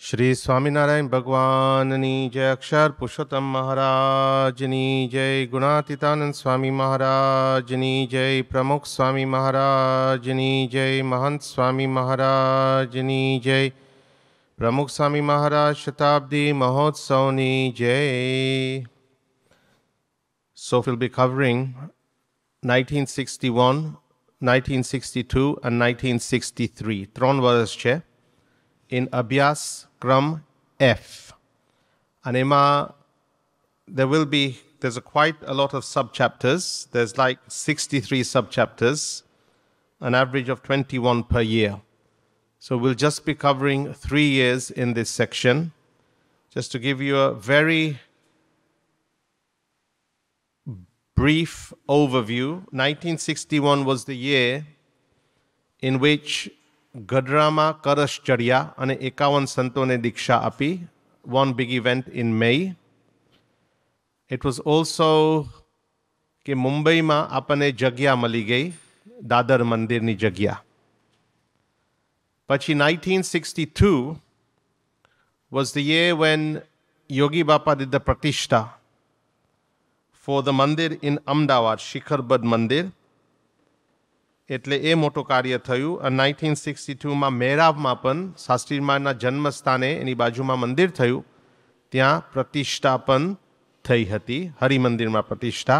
श्री स्वामीनारायण भगवाननी जय, अक्षर पुरुषोत्तम महाराजनी जय, गुणातीतानंद स्वामी महाराजनी जय, प्रमुख स्वामी महाराजनी जय, महंत स्वामी महाराजनी जय, प्रमुख स्वामी महाराज शताब्दी महोत्सवनी जय. So we'll be covering 1961, 1962 and 1963. ત્રણ વર્ષ છે in Abhyas Kram F. And there's quite a lot of sub-chapters. There's like 63 sub-chapters, an average of 21 per year. So we'll just be covering 3 years in this section. Just to give you a very brief overview, 1961 was the year in which ગઢડામાં કરશ ચડ્યા અને 51 સંતોને દીક્ષા આપી. One big event in May. It was also કે મુંબઈમાં આપણને જગ્યા મળી ગઈ, દાદર મંદિરની જગ્યા. પછી 1962 was the year when Yogi Bapa did the pratishtha for the mandir in Ahmedabad, Shikharbad Mandir. એટલે એ મોટું કાર્ય થયું. અને 1962માં મેરાબમાં પણ શાસ્ત્રીમાના જન્મસ્થાને એની બાજુમાં મંદિર થયું, ત્યાં પ્રતિષ્ઠાપન થઈ હતી, હરિમંદિરમાં પ્રતિષ્ઠા.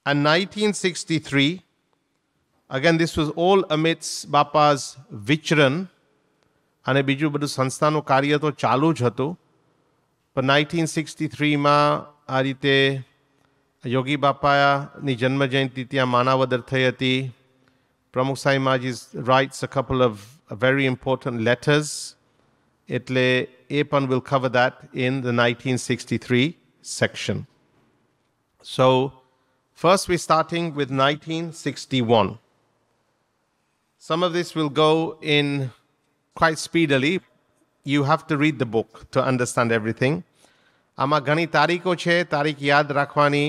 And 1963, again this was all amidst બાપા's વિચરણ અને બીજું બધું સંસ્થાનું કાર્ય તો ચાલુ જ હતું. પણ 1963માં આ રીતે યોગી બાપાની જન્મ જયંતિ ત્યાં માનાવદર થઈ હતી. પ્રમુખ Swami Maharaj writes a couple of very important letters. એટલે એ પણ will cover that in the 1963 section. So first we're starting with 1961. Some of this will go in quite speedily. You have to read the book to understand everything. આમાં ઘણી તારીખો છે, તારીખ યાદ રાખવાની.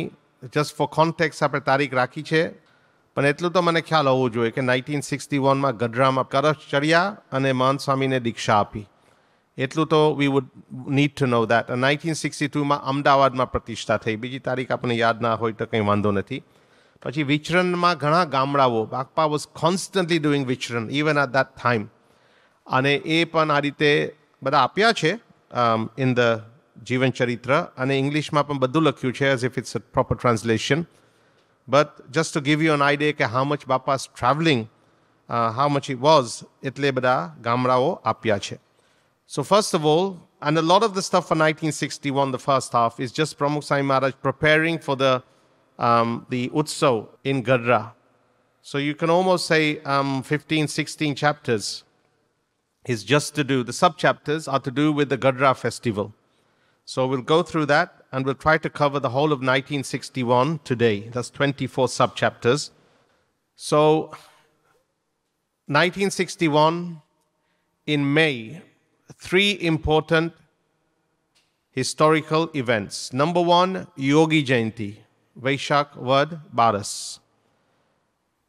Just four context આપણે તારીખ રાખી છે, પણ એટલું તો મને ખ્યાલ હોવું જોઈએ કે 1961માં ગઢડામાં કરશ ચડ્યા અને મહંત સ્વામીને દીક્ષા આપી. એટલું તો we would need to know that. 1962માં અમદાવાદમાં પ્રતિષ્ઠા થઈ. બીજી તારીખ આપણને યાદ ના હોય તો કંઈ વાંધો નથી. પછી વિચરણમાં ઘણા ગામડાઓ, બાપા વોઝ કોન્સ્ટન્ટલી ડુઈંગ વિચરણ ઇવન એટ દેટ ટાઈમ. અને એ પણ આ રીતે બધા આપ્યા છે in the Jivan Charitra, and English માં પણ બધું લખ્યું છે as if it's a proper translation. But just to give you an idea કે how much Bapa's traveling, how much it was, એટલે બધા ગામડાઓ આપ્યા છે. So first of all, and a lot of the stuff for 1961, the first half, is just Pramukh Swami Maharaj preparing for the Utsav in Gadra. So you can almost say 15, 16 chapters is just to do, the sub-chapters are to do with the Gadra festival. So we'll go through that and we'll try to cover the whole of 1961 today. That's 24 sub-chapters. So 1961, in May, 3 important historical events. Number 1, Yogi Jayanti, Vaishak Vad Baras.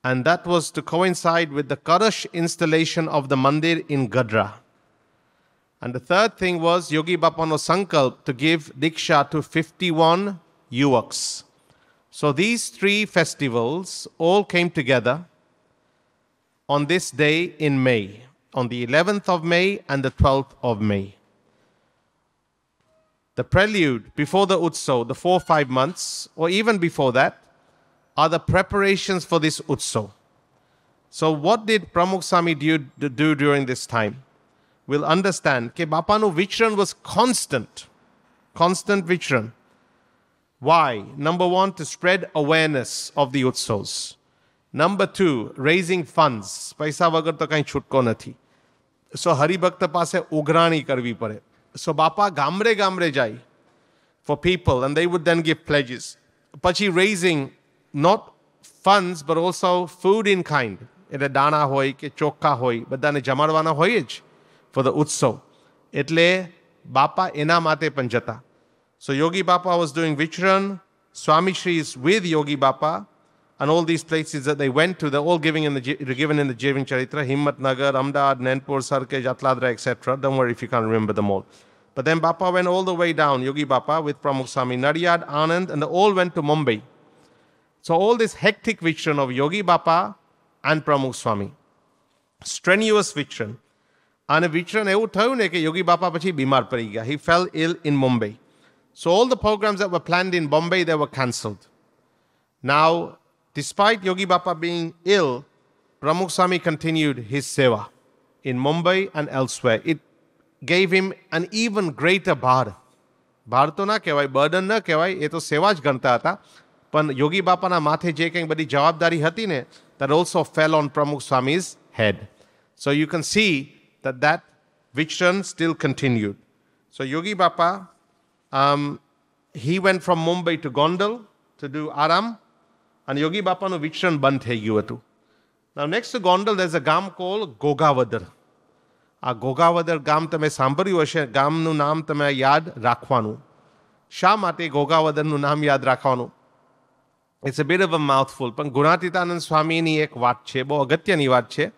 And that was to coincide with the Karash installation of the mandir in Gadra. And the third thing was Yogi Bapano Sankalp to give Diksha to 51 Yuvaks. So these 3 festivals all came together on this day in May, on the 11th of May and the 12th of May. The prelude before the Utsav, the 4-5 months, or even before that, are the preparations for this Utsav. So what did Pramukh Swami do during this time? We'll understand that Bapanu Vichran was constant Vichran. Why? Number 1, to spread awareness of the Utsavs. Number 2, raising funds. Paisa vagar to kain chutko nathi. So Hari Bhakta પાસે ઉઘરાણી કરવી પડે. So Bapa gamre jai for people and they would then give pledges. Pachi raising not funds but also food in kind. એટલે દાણા હોય કે ચોખ્ખા હોય, બધાને જમાડવાના હોય જ for the Utsav. એટલે બાપા એના માટે પણ જતા. So Yogi Bapa was doing Vichran, Swami Shri is with Yogi Bapa, and all these places that they went to, they're all given in the Jivan Charitra, Himmatnagar, Ahmedabad, Nanpur, Sarkej, Atladra, etc. Don't worry if you can't remember them all. But then Bapa went all the way down, Yogi Bapa with Pramukh Swami, Nadiyad, Anand, and they all went to Mumbai. So all this hectic vision of Yogi Bapa and Pramukh Swami. Strenuous vision. And a vision એવું થયું ને કે યોગી બાપા પછી બીમાર પડી ગયા. He fell ill in Mumbai. So all the programs that were planned in Bombay, they were cancelled. Now, despite Yogi Bapa being ill, Pramukh Swami continued his seva in Mumbai and elsewhere. It gave him an even greater bhar. Bhar તો ના કહેવાય, burden ના કહેવાય, એ તો સેવા જ ગણતા હતા. પણ યોગી બાપાના માથે જે કંઈ બધી જવાબદારી હતી ને, that also fell on Pramukh Swami's head. So you can see that vision still continued. So Yogi Bapa, he went from Mumbai to Gondal to do Aram, and Yogi Bapa no vision બંધ થઈ ગયું હતું. Now next to Gondal there's a ગામ called Gogavadar. આ Gogavadar ગામ તમે સાંભળ્યું હશે, ગામનું નામ તમે યાદ રાખવાનું. શા માટે Gogavadરનું નામ યાદ રાખવાનું? It's a bit of a mouthful, પણ ગુણાતીતાનંદ સ્વામીની એક વાત છે, બહુ અગત્યની વાત છે.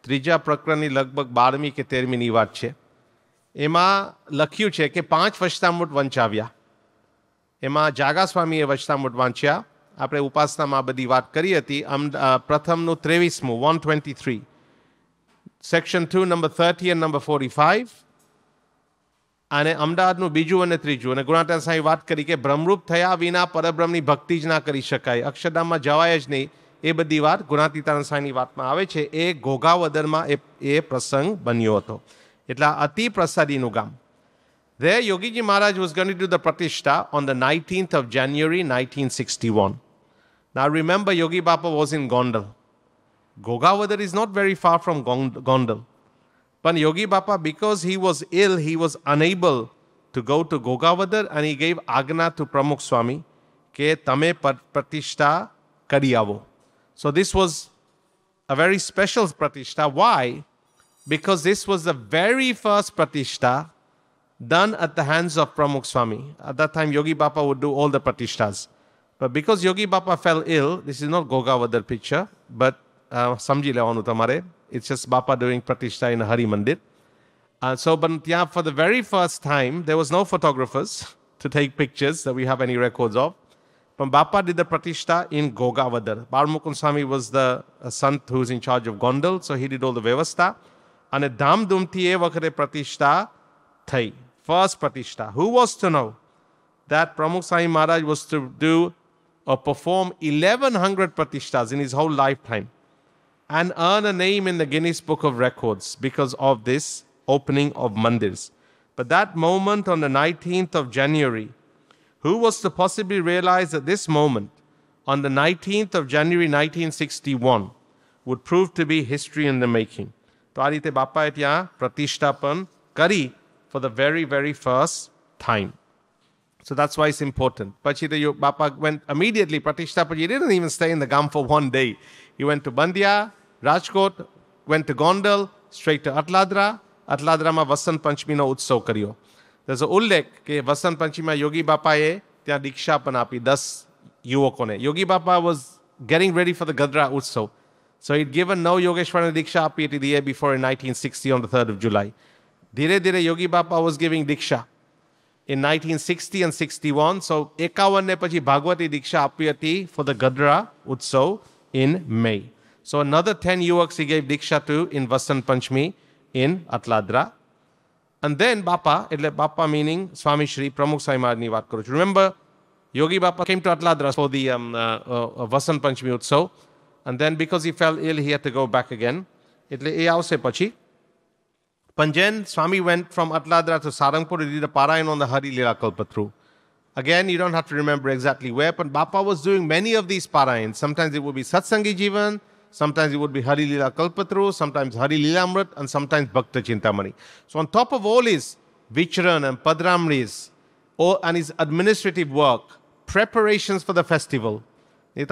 ત્રીજા પ્રકરણની લગભગ 12મી કે 13મીની વાત છે. એમાં લખ્યું છે કે 5 વચનામૃત વંચાવ્યા. એમાં જાગા સ્વામીએ વચનામૃત વાંચ્યા. આપણે ઉપાસનામાં બધી વાત કરી હતી. પ્રથમનું 23મું 123, સેક્શન 2 નંબર 30 and number 45, અને અમદાવાદનું બીજું અને ત્રીજું. અને ગુણાતીતાનંદ સ્વામી વાત કરી કે બ્રહ્મરૂપ થયા વિના પરબ્રહ્મની ભક્તિ જ ના કરી શકાય, અક્ષરધામમાં જવાય જ નહીં. એ બધી વાત ગુણાતીતાનંદ સ્વામીની વાતમાં આવે છે. એ ઘોઘાવદરમાં એ પ્રસંગ બન્યો હતો. એટલે અતિ પ્રસાદીનું ગામ. There Yogiji Maharaj was going to do the pratishtha on the 19th of January 1961. Now remember, Yogi Bapa was in Gondal. Gogavadar is not very far from Gondal. But Yogi Bapa, because he was ill, he was unable to go to Gogavadar, and he gave agna to Pramukh Swami ke tame pratishtha kari avo. So this was a very special pratishtha. Why? Because this was the very first pratishtha done at the hands of Pramukh Swami. At that time, Yogi Bapa would do all the pratishthas. But because Yogi Bapa fell ill, this is not Gogavadar picture, but samji levanu tamare. It's just Bapa doing pratishtha in a Hari Mandir. But yeah, for the very first time, there was no photographers to take pictures that we have any records of. But Bapa did the pratishtha in Gogavadar. Pramukh Swami was the sant who was in charge of Gondal, so he did all the vyavastha. And a dham-dhumthi e vakhate pratishtha thai. First pratishtha. Who was to know that Pramukh Swami Maharaj was to do or perform 1100 pratishthas in his whole lifetime and earn a name in the Guinness Book of Records because of this opening of mandirs. But that moment on the 19th of January, who was to possibly realize that this moment, on the 19th of January 1961, would prove to be history in the making? તો આ રીતે બાપાએ ત્યાં પ્રતિષ્ઠાપન કરી for the very, very first time. So that's why it's important. પછી તો બાપા went immediately, પ્રતિષ્ઠા પછી he didn't even stay in the Gam for one day. He went to Bandia, Rajkot, went to Gondal, straight to Atladra. Atladraમાં વસંત પંચમીનો ઉત્સવ કર્યો. There's a ઉલ્લેખ કે વસંત પંચમીમાં યોગી બાપાએ ત્યાં દીક્ષા પણ આપી 10 યુવકોને. યોગી બાપા was getting ready for the Gadra Utsav. So he'd given no Yogeshwarana Diksha api the year before in 1960 on the 3rd of July. Dire dire Yogi Bapa was giving Diksha in 1960 and 61. So 51 ne pachi Bhagwati Diksha api હતી for the Gadra Utsav in May. So another 10 yuaks he gave Diksha to in Vasant Panchami in Atladra. And then Bapa, એટલે Bapa meaning Swami Shri Pramukh Swami Maharaj ni vaat karo chu. Remember, Yogi Bapa came to Atladra for the Vasant Panchami Utsav. And then because he fell ill, he had to go back again. એટલે એ આવશે પછી. Panjen, Swami went from Atladra to Sarangpur. He did a parayan on the Hari Lila Kalpatru. Again, you don't have to remember exactly where, but Bapa was doing many of these parayans. Sometimes it would be Satsang Jivan, sometimes it would be Hari Lila Kalpatru, sometimes Hari Lila Amrit, and sometimes Bhakta Chintamani. So on top of all his Vicharan and Padramris, and his administrative work, preparations for the festival, he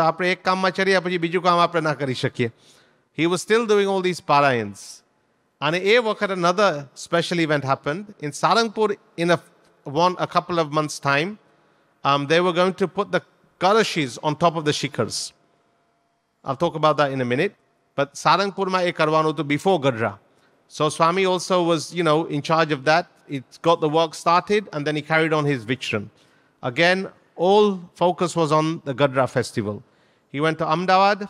was still doing all these parayans. And another special event happened. In Sarangpur, in a couple of months' time, they were going to put the kalashis on top of the shikhars. I'll talk about that in a minute. But Sarangpurma e karvanu to before Gadra. So Swami also was, in charge of that. It got the work started and then he carried on his Vichran. Again, all focus was on the Gadra festival. He went to Ahmedabad.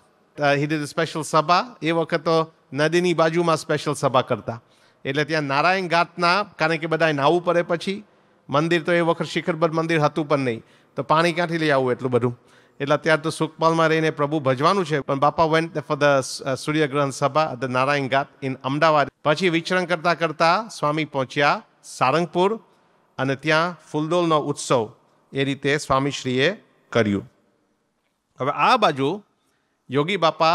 He did a special sabha. E વખત નદીની બાજુમાં special સભા કરતા. એટલે ત્યાં નારાયણ ઘાટના, કારણ કે બધાએ નાહવું પડે પછી, મંદિર તો એ વખત શિખરબદ્ધ મંદિર હતું પણ નહીં, તો પાણી ક્યાંથી લઈ આવવું એટલું બધું. એટલે અત્યારે તો સુખપાલમાં રહીને પ્રભુ ભજવાનું છે. પણ બાપા went for the સૂર્યગ્રહણ સભા at the Narayan Ghat in Ahmedabad. પછી વિચરણ કરતા કરતા સ્વામી પહોંચ્યા સારંગપુર અને ત્યાં ફૂલદોલનો ઉત્સવ એ રીતે સ્વામીશ્રીએ કર્યું. હવે આ બાજુ યોગી બાપા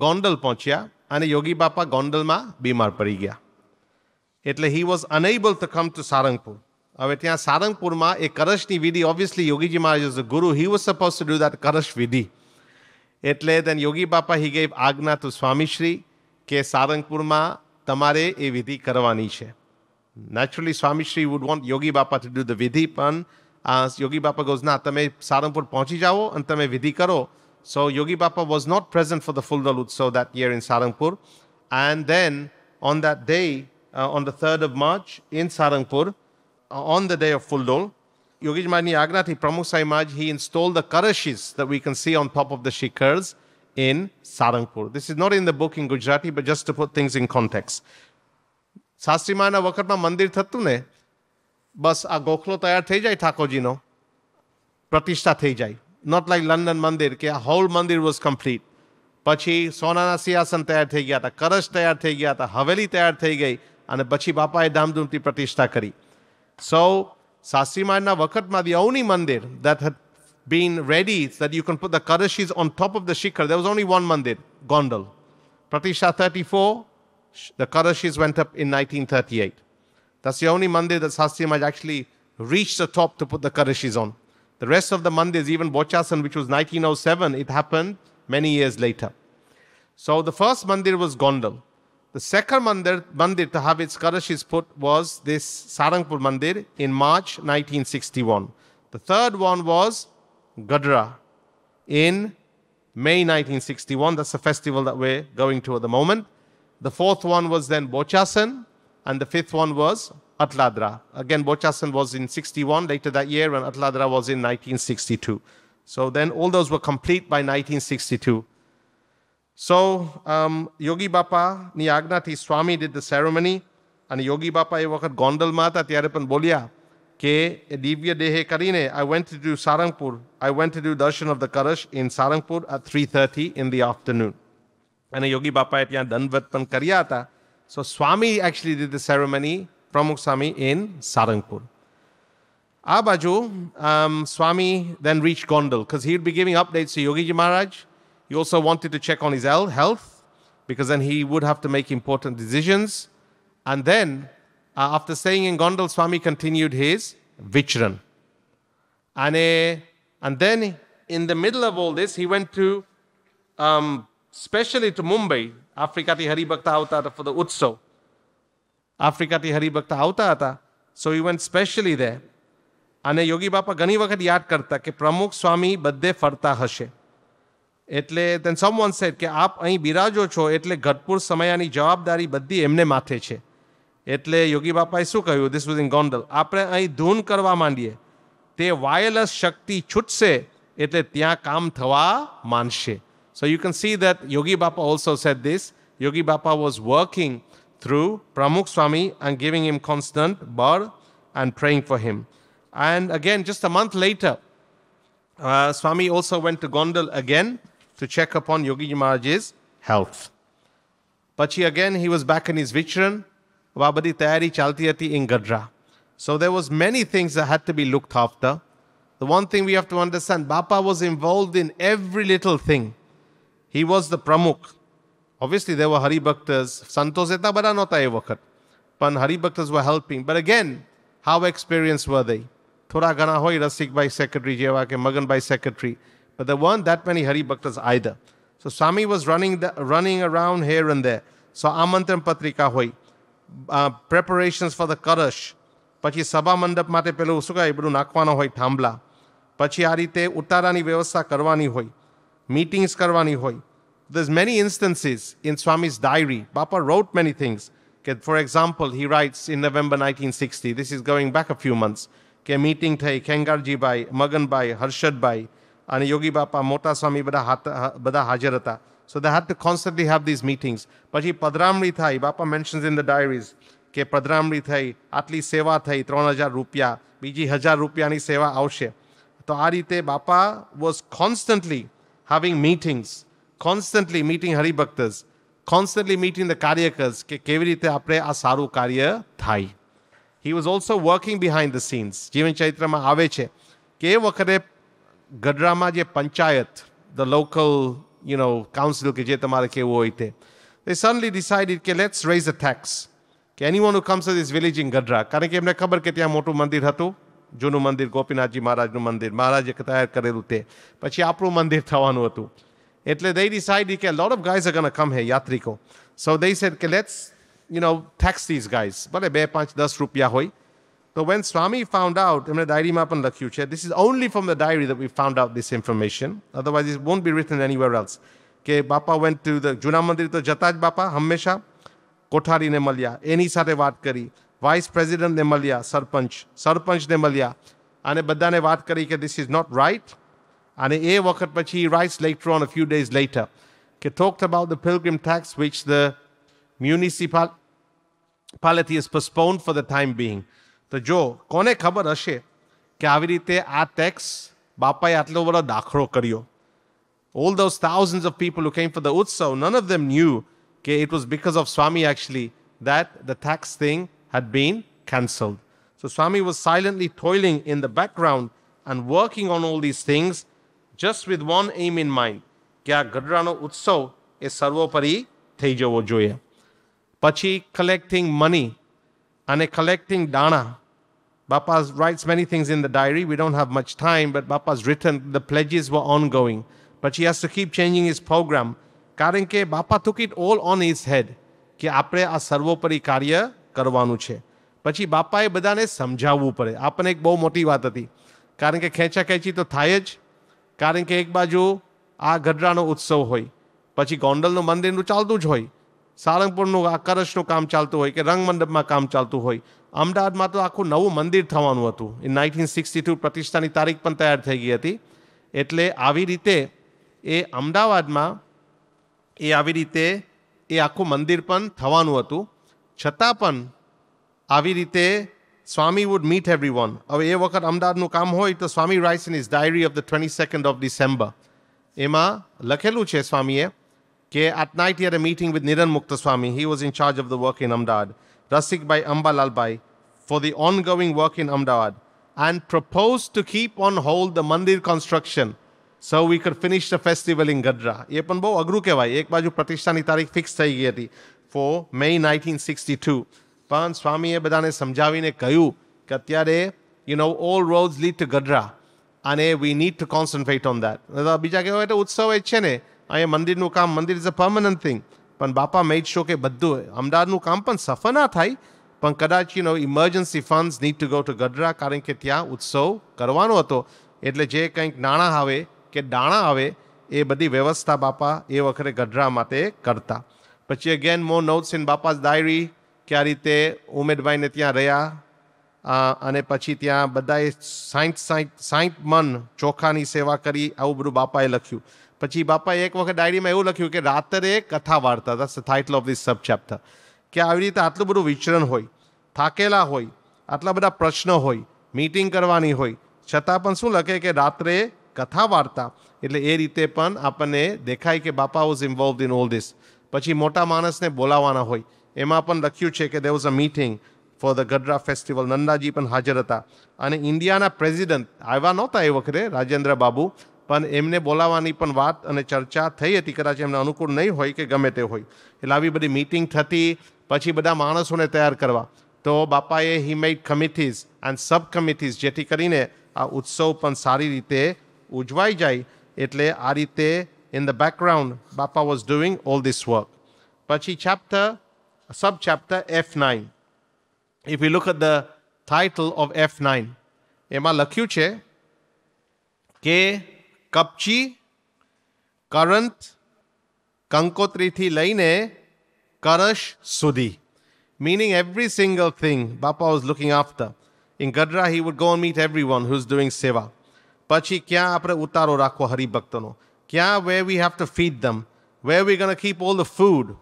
ગોંડલ પહોંચ્યા અને યોગી બાપા ગોંડલમાં બીમાર પડી ગયા. એટલે he was unable to come to Sarangpur. હવે ત્યાં સારંગપુરમાં એ કરશની વિધિ, obviously Yogiji Maharaj is a guru, he was supposed to do that કરશ વિધિ. એટલે then યોગી બાપા he gave આજ્ઞા to સ્વામીશ્રી કે સારંગપુરમાં તમારે એ વિધિ કરવાની છે. Naturally સ્વામીશ્રી would want યોગી બાપા to do the વિધિ, પણ યોગી બાપા goes, ના, તમે સારંગપુર પહોંચી જાઓ અને તમે વિધિ કરો. So Yogi Bapa was not present for the Full Dol Utsav that year in Sarangpur. And then on that day, on the 3rd of March in Sarangpur, on the day of Full Dol, Yogi Maharaj Agnati, Pramukh Swami Maharaj, he installed the karashis that we can see on top of the shikhars in Sarangpur. This is not in the book in Gujarati, but just to put things in context. શાસ્ત્રીમાના વખતમાં મંદિર થતું ને, બસ આ ગોખલો તૈયાર થઈ જાય ઠાકોરજીનો, પ્રતિષ્ઠા થઈ જાય. Not like London Mandir, કે a whole mandir was complete. પછી સોનાના સિંહાસન તૈયાર થઈ ગયા હતા, કરશ તૈયાર થઈ ગયા હતા, હવેલી તૈયાર થઈ ગઈ અને પછી બાપાએ ધામધૂમથી પ્રતિષ્ઠા કરી. So શાસ્ત્રી મહારાજના વખતમાં the only mandir that had been ready that you can put the karashis on top of the shikhar, there was only one mandir, Gondal. Pratishtha 34, the karashis went up in 1938. That's the only mandir that Shastri Maharaj actually reached the top to put the karashis on. The rest of the mandirs, even Bochasan, which was 1907, it happened many years later. So the first mandir was Gondal. The second mandir to have its karashis put was this Sarangpur mandir in March 1961. The third one was Gadra in May 1961. That's the festival that we're going to at the moment. The fourth one was then Bochasan, and the fifth one was Atladra. Again, Bochasan was in 61, later that year, and Atladra was in 1962. So then all those were complete by 1962. So Yogi Bapa ni Agnati Swami did the ceremony, and Yogi Bapa e વખત ગોંડલમાં હતા ત્યારે પણ બોલ્યા કે દિવ્ય દેહે કરીને I went to do Sarangpur. I went to do darshan of the Karash in Sarangpur at 3:30 in the afternoon. And Yogi Bapa ત્યાં દંડવત પણ કર્યા હતા. So Swami actually did the ceremony, Pramukh Swami, in Sarangpur. Abaju, Swami then reached Gondal because he would be giving updates to Yogiji Maharaj. He also wanted to check on his health because then he would have to make important decisions. And then, after staying in Gondal, Swami continued his Vichran. And then, in the middle of all this, he went to, especially to Mumbai, Afrikati Haribhakta Avata for the Utsav. Afrikati Haribhakta Avata. So he went specially there. અને યોગી બાપા ઘણી વખત યાદ કરતા કે પ્રમુખ સ્વામી બધે ફરતા હશે. એટલે then someone said કે આપ અહીં બિરાજો છો એટલે ગઢપુર સમયાની જવાબદારી બધી એમને માથે છે. એટલે યોગી બાપાએ શું કહ્યું? This was in Gondal. આપણે અહીં ધૂન કરવા માંડીએ તે વાયરલેસ શક્તિ છૂટશે એટલે ત્યાં કામ થવા માંડશે. So you can see that Yogi Bapa also said this. Yogi Bapa was working through Pramukh Swami and giving him constant bar and praying for him. And again, just a month later, Swami also went to Gondal again to check upon Yogi Maharaj's health. Pachi again, he was back in his Vichran. Wabadi tayari chalti hati in Gadra. So there was many things that had to be looked after. The one thing we have to understand, Bapa was involved in every little thing. He was the Pramukh. Obviously, there were Hari Bhaktas. Santos etna bada nota e wakat. But Hari Bhaktas were helping. But again, how experienced were they? Thoda gana hoy Rasik Bhai secretary jewa ke Magan Bhai secretary. But there weren't that many Hari Bhaktas either. So Swami was running around here and there. So Amantran Patrika hoy. Preparations for the Karash. Pachi Sabha Mandap mate pelu suka ibru nakwana hoy thambla. Pachi a રીતે ઉતારાની વ્યવસ્થા કરવાની હોય, meetings કરવાની હોય. There's many instances in Swami's diary. Bapa wrote many things. For example, he writes in November 1960, this is going back a few months, કે meeting થઈ ખેંગારજીભાઈ, મગનભાઈ, હર્ષદભાઈ અને યોગી બાપા, મોટા સ્વામી બધા હાજર હતા. So they had to constantly have these meetings. પછી પધરામણી થાય, બાપા mentions in the diaries કે પધરામણી થઈ, આટલી સેવા થઈ, 3000 રૂપિયા, બીજી 1000 રૂપિયાની સેવા આવશે. તો આ રીતે બાપા was constantly having meetings, constantly meeting હરિભક્તસ, constantly meeting the કાર્યકર્સ કે કેવી રીતે આપણે આ સારું કાર્ય થાય. He was also working behind the scenes. જીવન ચરિત્રમાં આવે છે કે એ વખતે ગઢડામાં જે પંચાયત, the local, council કે જે તમારે કેવું હોય તે, they suddenly decided કે let's raise a tax. કે anyone who comes to this village in Gadra, કારણ કે એમને ખબર કે ત્યાં મોટું મંદિર હતું, જૂનું મંદિર, ગોપીનાથજી મહારાજનું મંદિર, મહારાજે તૈયાર કરેલું તે, પછી આપણું મંદિર થવાનું હતું. એટલે they decided કે a lot of guys are going to come here, યાત્રિકો. So they said કે let's, tax these guys. ભલે 2, 5, 10 રૂપિયા હોય. So when Swami found out, એમણે ડાયરીમાં પણ લખ્યું છે, this is only from the diary that we found out this information. Otherwise it won't be written anywhere else. કે બાપા went to the જૂના મંદિર તો જતા જ બાપા હંમેશા, કોઠારીને મળ્યા, એની સાથે વાત કરી, વાઇસ પ્રેસિડેન્ટને મળ્યા, સરપંચને મળ્યા અને બધાને વાત કરી કે this is not right. And એ વખત પછી he writes later on, a few days later, he talked about the pilgrim tax which the municipality is postponed for the time being. તો જો કોને ખબર હશે કે આવી રીતે આ ટેક્સ બાપાએ આટલો બધો દાખલો કર્યો. All those thousands of people who came for the utsav, none of them knew that it was because of Swami actually that the tax thing had been cancelled. So Swami was silently toiling in the background and working on all these things, just with one aim in mind, કે આ ગઢડાનો ઉત્સવ એ સર્વોપરી થઈ જવો જોઈએ. પછી collecting money અને collecting દાણા. Bapa writes many things in the diary. We don't have much time, but Bapa's written the pledges were ongoing. But he has to keep changing his program. કારણ કે Bapa took it all on his head કે આપણે આ સર્વોપરી કાર્ય કરવાનું છે. પછી બાપાએ બધાને સમજાવવું પડે. આપણને એક બહુ મોટી વાત હતી, કારણ કે ખેંચાખેંચી તો થાય જ. કારણ કે એક બાજુ આ ગઢડાનો ઉત્સવ હોય, પછી ગોંડલનું મંદિરનું ચાલતું જ હોય, સારંગપુરનું આ કરશનું કામ ચાલતું હોય કે રંગમંડપમાં કામ ચાલતું હોય. અમદાવાદમાં તો આખું નવું મંદિર થવાનું હતું. ઇન 1962 પ્રતિષ્ઠાની તારીખ પણ તૈયાર થઈ ગઈ હતી. એટલે આવી રીતે એ અમદાવાદમાં આવી રીતે એ આખું મંદિર પણ થવાનું હતું. છતાં પણ આવી રીતે Swami would meet everyone. હવે એ વખત અમદાવાદનું કામ હોય તો Swami writes in his diary of the 22nd of December. એમાં લખેલું છે સ્વામીએ કે at night he had a meeting with Niran Mukta Swami. He was in charge of the work in Ahmedabad. Rasik Bhai Ambalal Bhai for the ongoing work in Ahmedabad and proposed to keep on hold the mandir construction so we could finish the festival in Gadra. એ પણ બહુ અઘરું કહેવાય. એક બાજુ પ્રતિષ્ઠાની તારીખ fix થઈ ગઈ હતી for May 1962. પણ સ્વામીએ બધાને સમજાવીને કહ્યું કે અત્યારે all roads lead to Gadra અને we need to concentrate on that. બીજા કહેવાય તો ઉત્સવ જ છે ને, અહીંયા મંદિરનું કામ, મંદિર ઇઝ અ પરમનન્ટ થિંગ. પણ બાપા મેડ શો કે બધું અમદાવાદનું કામ પણ સફળ ના થાય, પણ કદાચ emergency funds need to go to Gadhada, કારણ કે ત્યાં ઉત્સવ કરવાનો હતો. એટલે જે કંઈક નાણાં આવે કે દાણા આવે એ બધી વ્યવસ્થા બાપા એ વખતે ગઢડા માટે કરતા. પછી again more notes in Bapa's diary કે આ રીતે ઉમેદભાઈને ત્યાં રહ્યા અને પછી ત્યાં બધાએ 60 મન ચોખાની સેવા કરી, આવું બધું બાપાએ લખ્યું. પછી બાપાએ એક વખત ડાયરીમાં એવું લખ્યું કે રાત્રે કથા વાર્તા, that's the title of this sub chapter, કે આવી રીતે આટલું બધું વિચરણ હોય, થાકેલા હોય, આટલા બધા પ્રશ્નો હોય, મીટિંગ કરવાની હોય, છતાં પણ શું લખે કે રાત્રે કથા વાર્તા. એટલે એ રીતે પણ આપણને દેખાય કે બાપા was involved in all this. પછી મોટા માણસને બોલાવવાના હોય, એમાં પણ લખ્યું છે કે there was a meeting for the Gadra festival. Nandaji પણ હાજર હતા અને ઇન્ડિયાના પ્રેસિડેન્ટ આવ્યા નહોતા એ વખતે, રાજેન્દ્ર બાબુ, પણ એમને બોલાવવાની પણ વાત અને ચર્ચા થઈ હતી. કદાચ એમને અનુકૂળ નહીં હોય કે ગમે તે હોય. એટલે આવી બધી મીટિંગ થતી. પછી બધા માણસોને તૈયાર કરવા. તો બાપાએ he made committees and sub committees જેથી કરીને આ ઉત્સવ પણ સારી રીતે ઉજવાઈ જાય. એટલે આ રીતે in the background Bapa was doing all this work. પછી sub chapter F9. If we look at the title of F9, એમાં લખ્યું છે કે કપચી, કરંટ કંકોત્રીથી લઈને કરશ સુધી. Meaning every single thing Bapa was looking after. In Gadra, he would go and meet everyone who's doing seva. પછી ક્યાં આપણે ઉતારો રાખવો હરિભક્તનો, ક્યાં where we have to feed them, where we're going to keep all the food,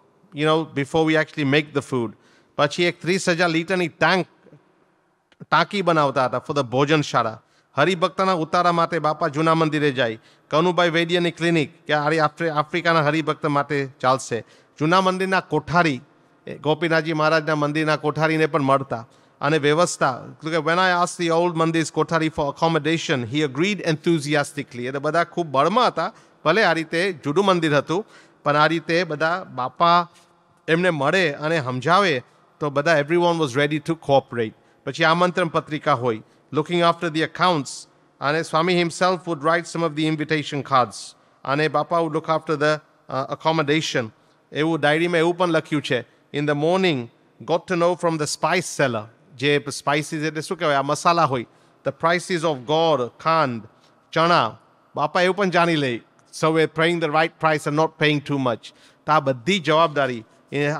before we actually make the food. પછી એક 30,000 લીટરની ટાંકી બનાવતા હતા for the ભોજનશાળા. હરિભક્તના ઉતારા માટે બાપા જૂના મંદિરે જાય. કનુભાઈ વૈદ્યની ક્લિનિક કે આફ્રિકાના હરિભક્ત માટે ચાલશે. જૂના મંદિરના કોઠારી ગોપીનાથજી મહારાજના મંદિરના કોઠારીને પણ મળતા. અને વ્યવસ્થા, when I asked the old મંદિર કોઠારી for accommodation, he agreed enthusiastically. એટલે બધા ખૂબ બળમાં હતા. ભલે આ રીતે જુદું મંદિર હતું, પણ આ રીતે બધા બાપા એમને મળે અને સમજાવે તો બધા everyone was ready to cooperate. પછી આમંત્રણ પત્રિકા હોય, looking after the accounts, અને Swami himself would write some of the invitation cards, અને બાપા would look after the accommodation. એવું ડાયરીમાં એવું પણ લખ્યું છે, in the morning got to know from the spice seller, જે સ્પાઇસીસ એટલે શું કહેવાય, આ મસાલા હોય, the prices of gourd, khand, ચણા, બાપા એવું પણ જાણી લે. So we're paying the right price and not paying too much. તો આ બધી જવાબદારી.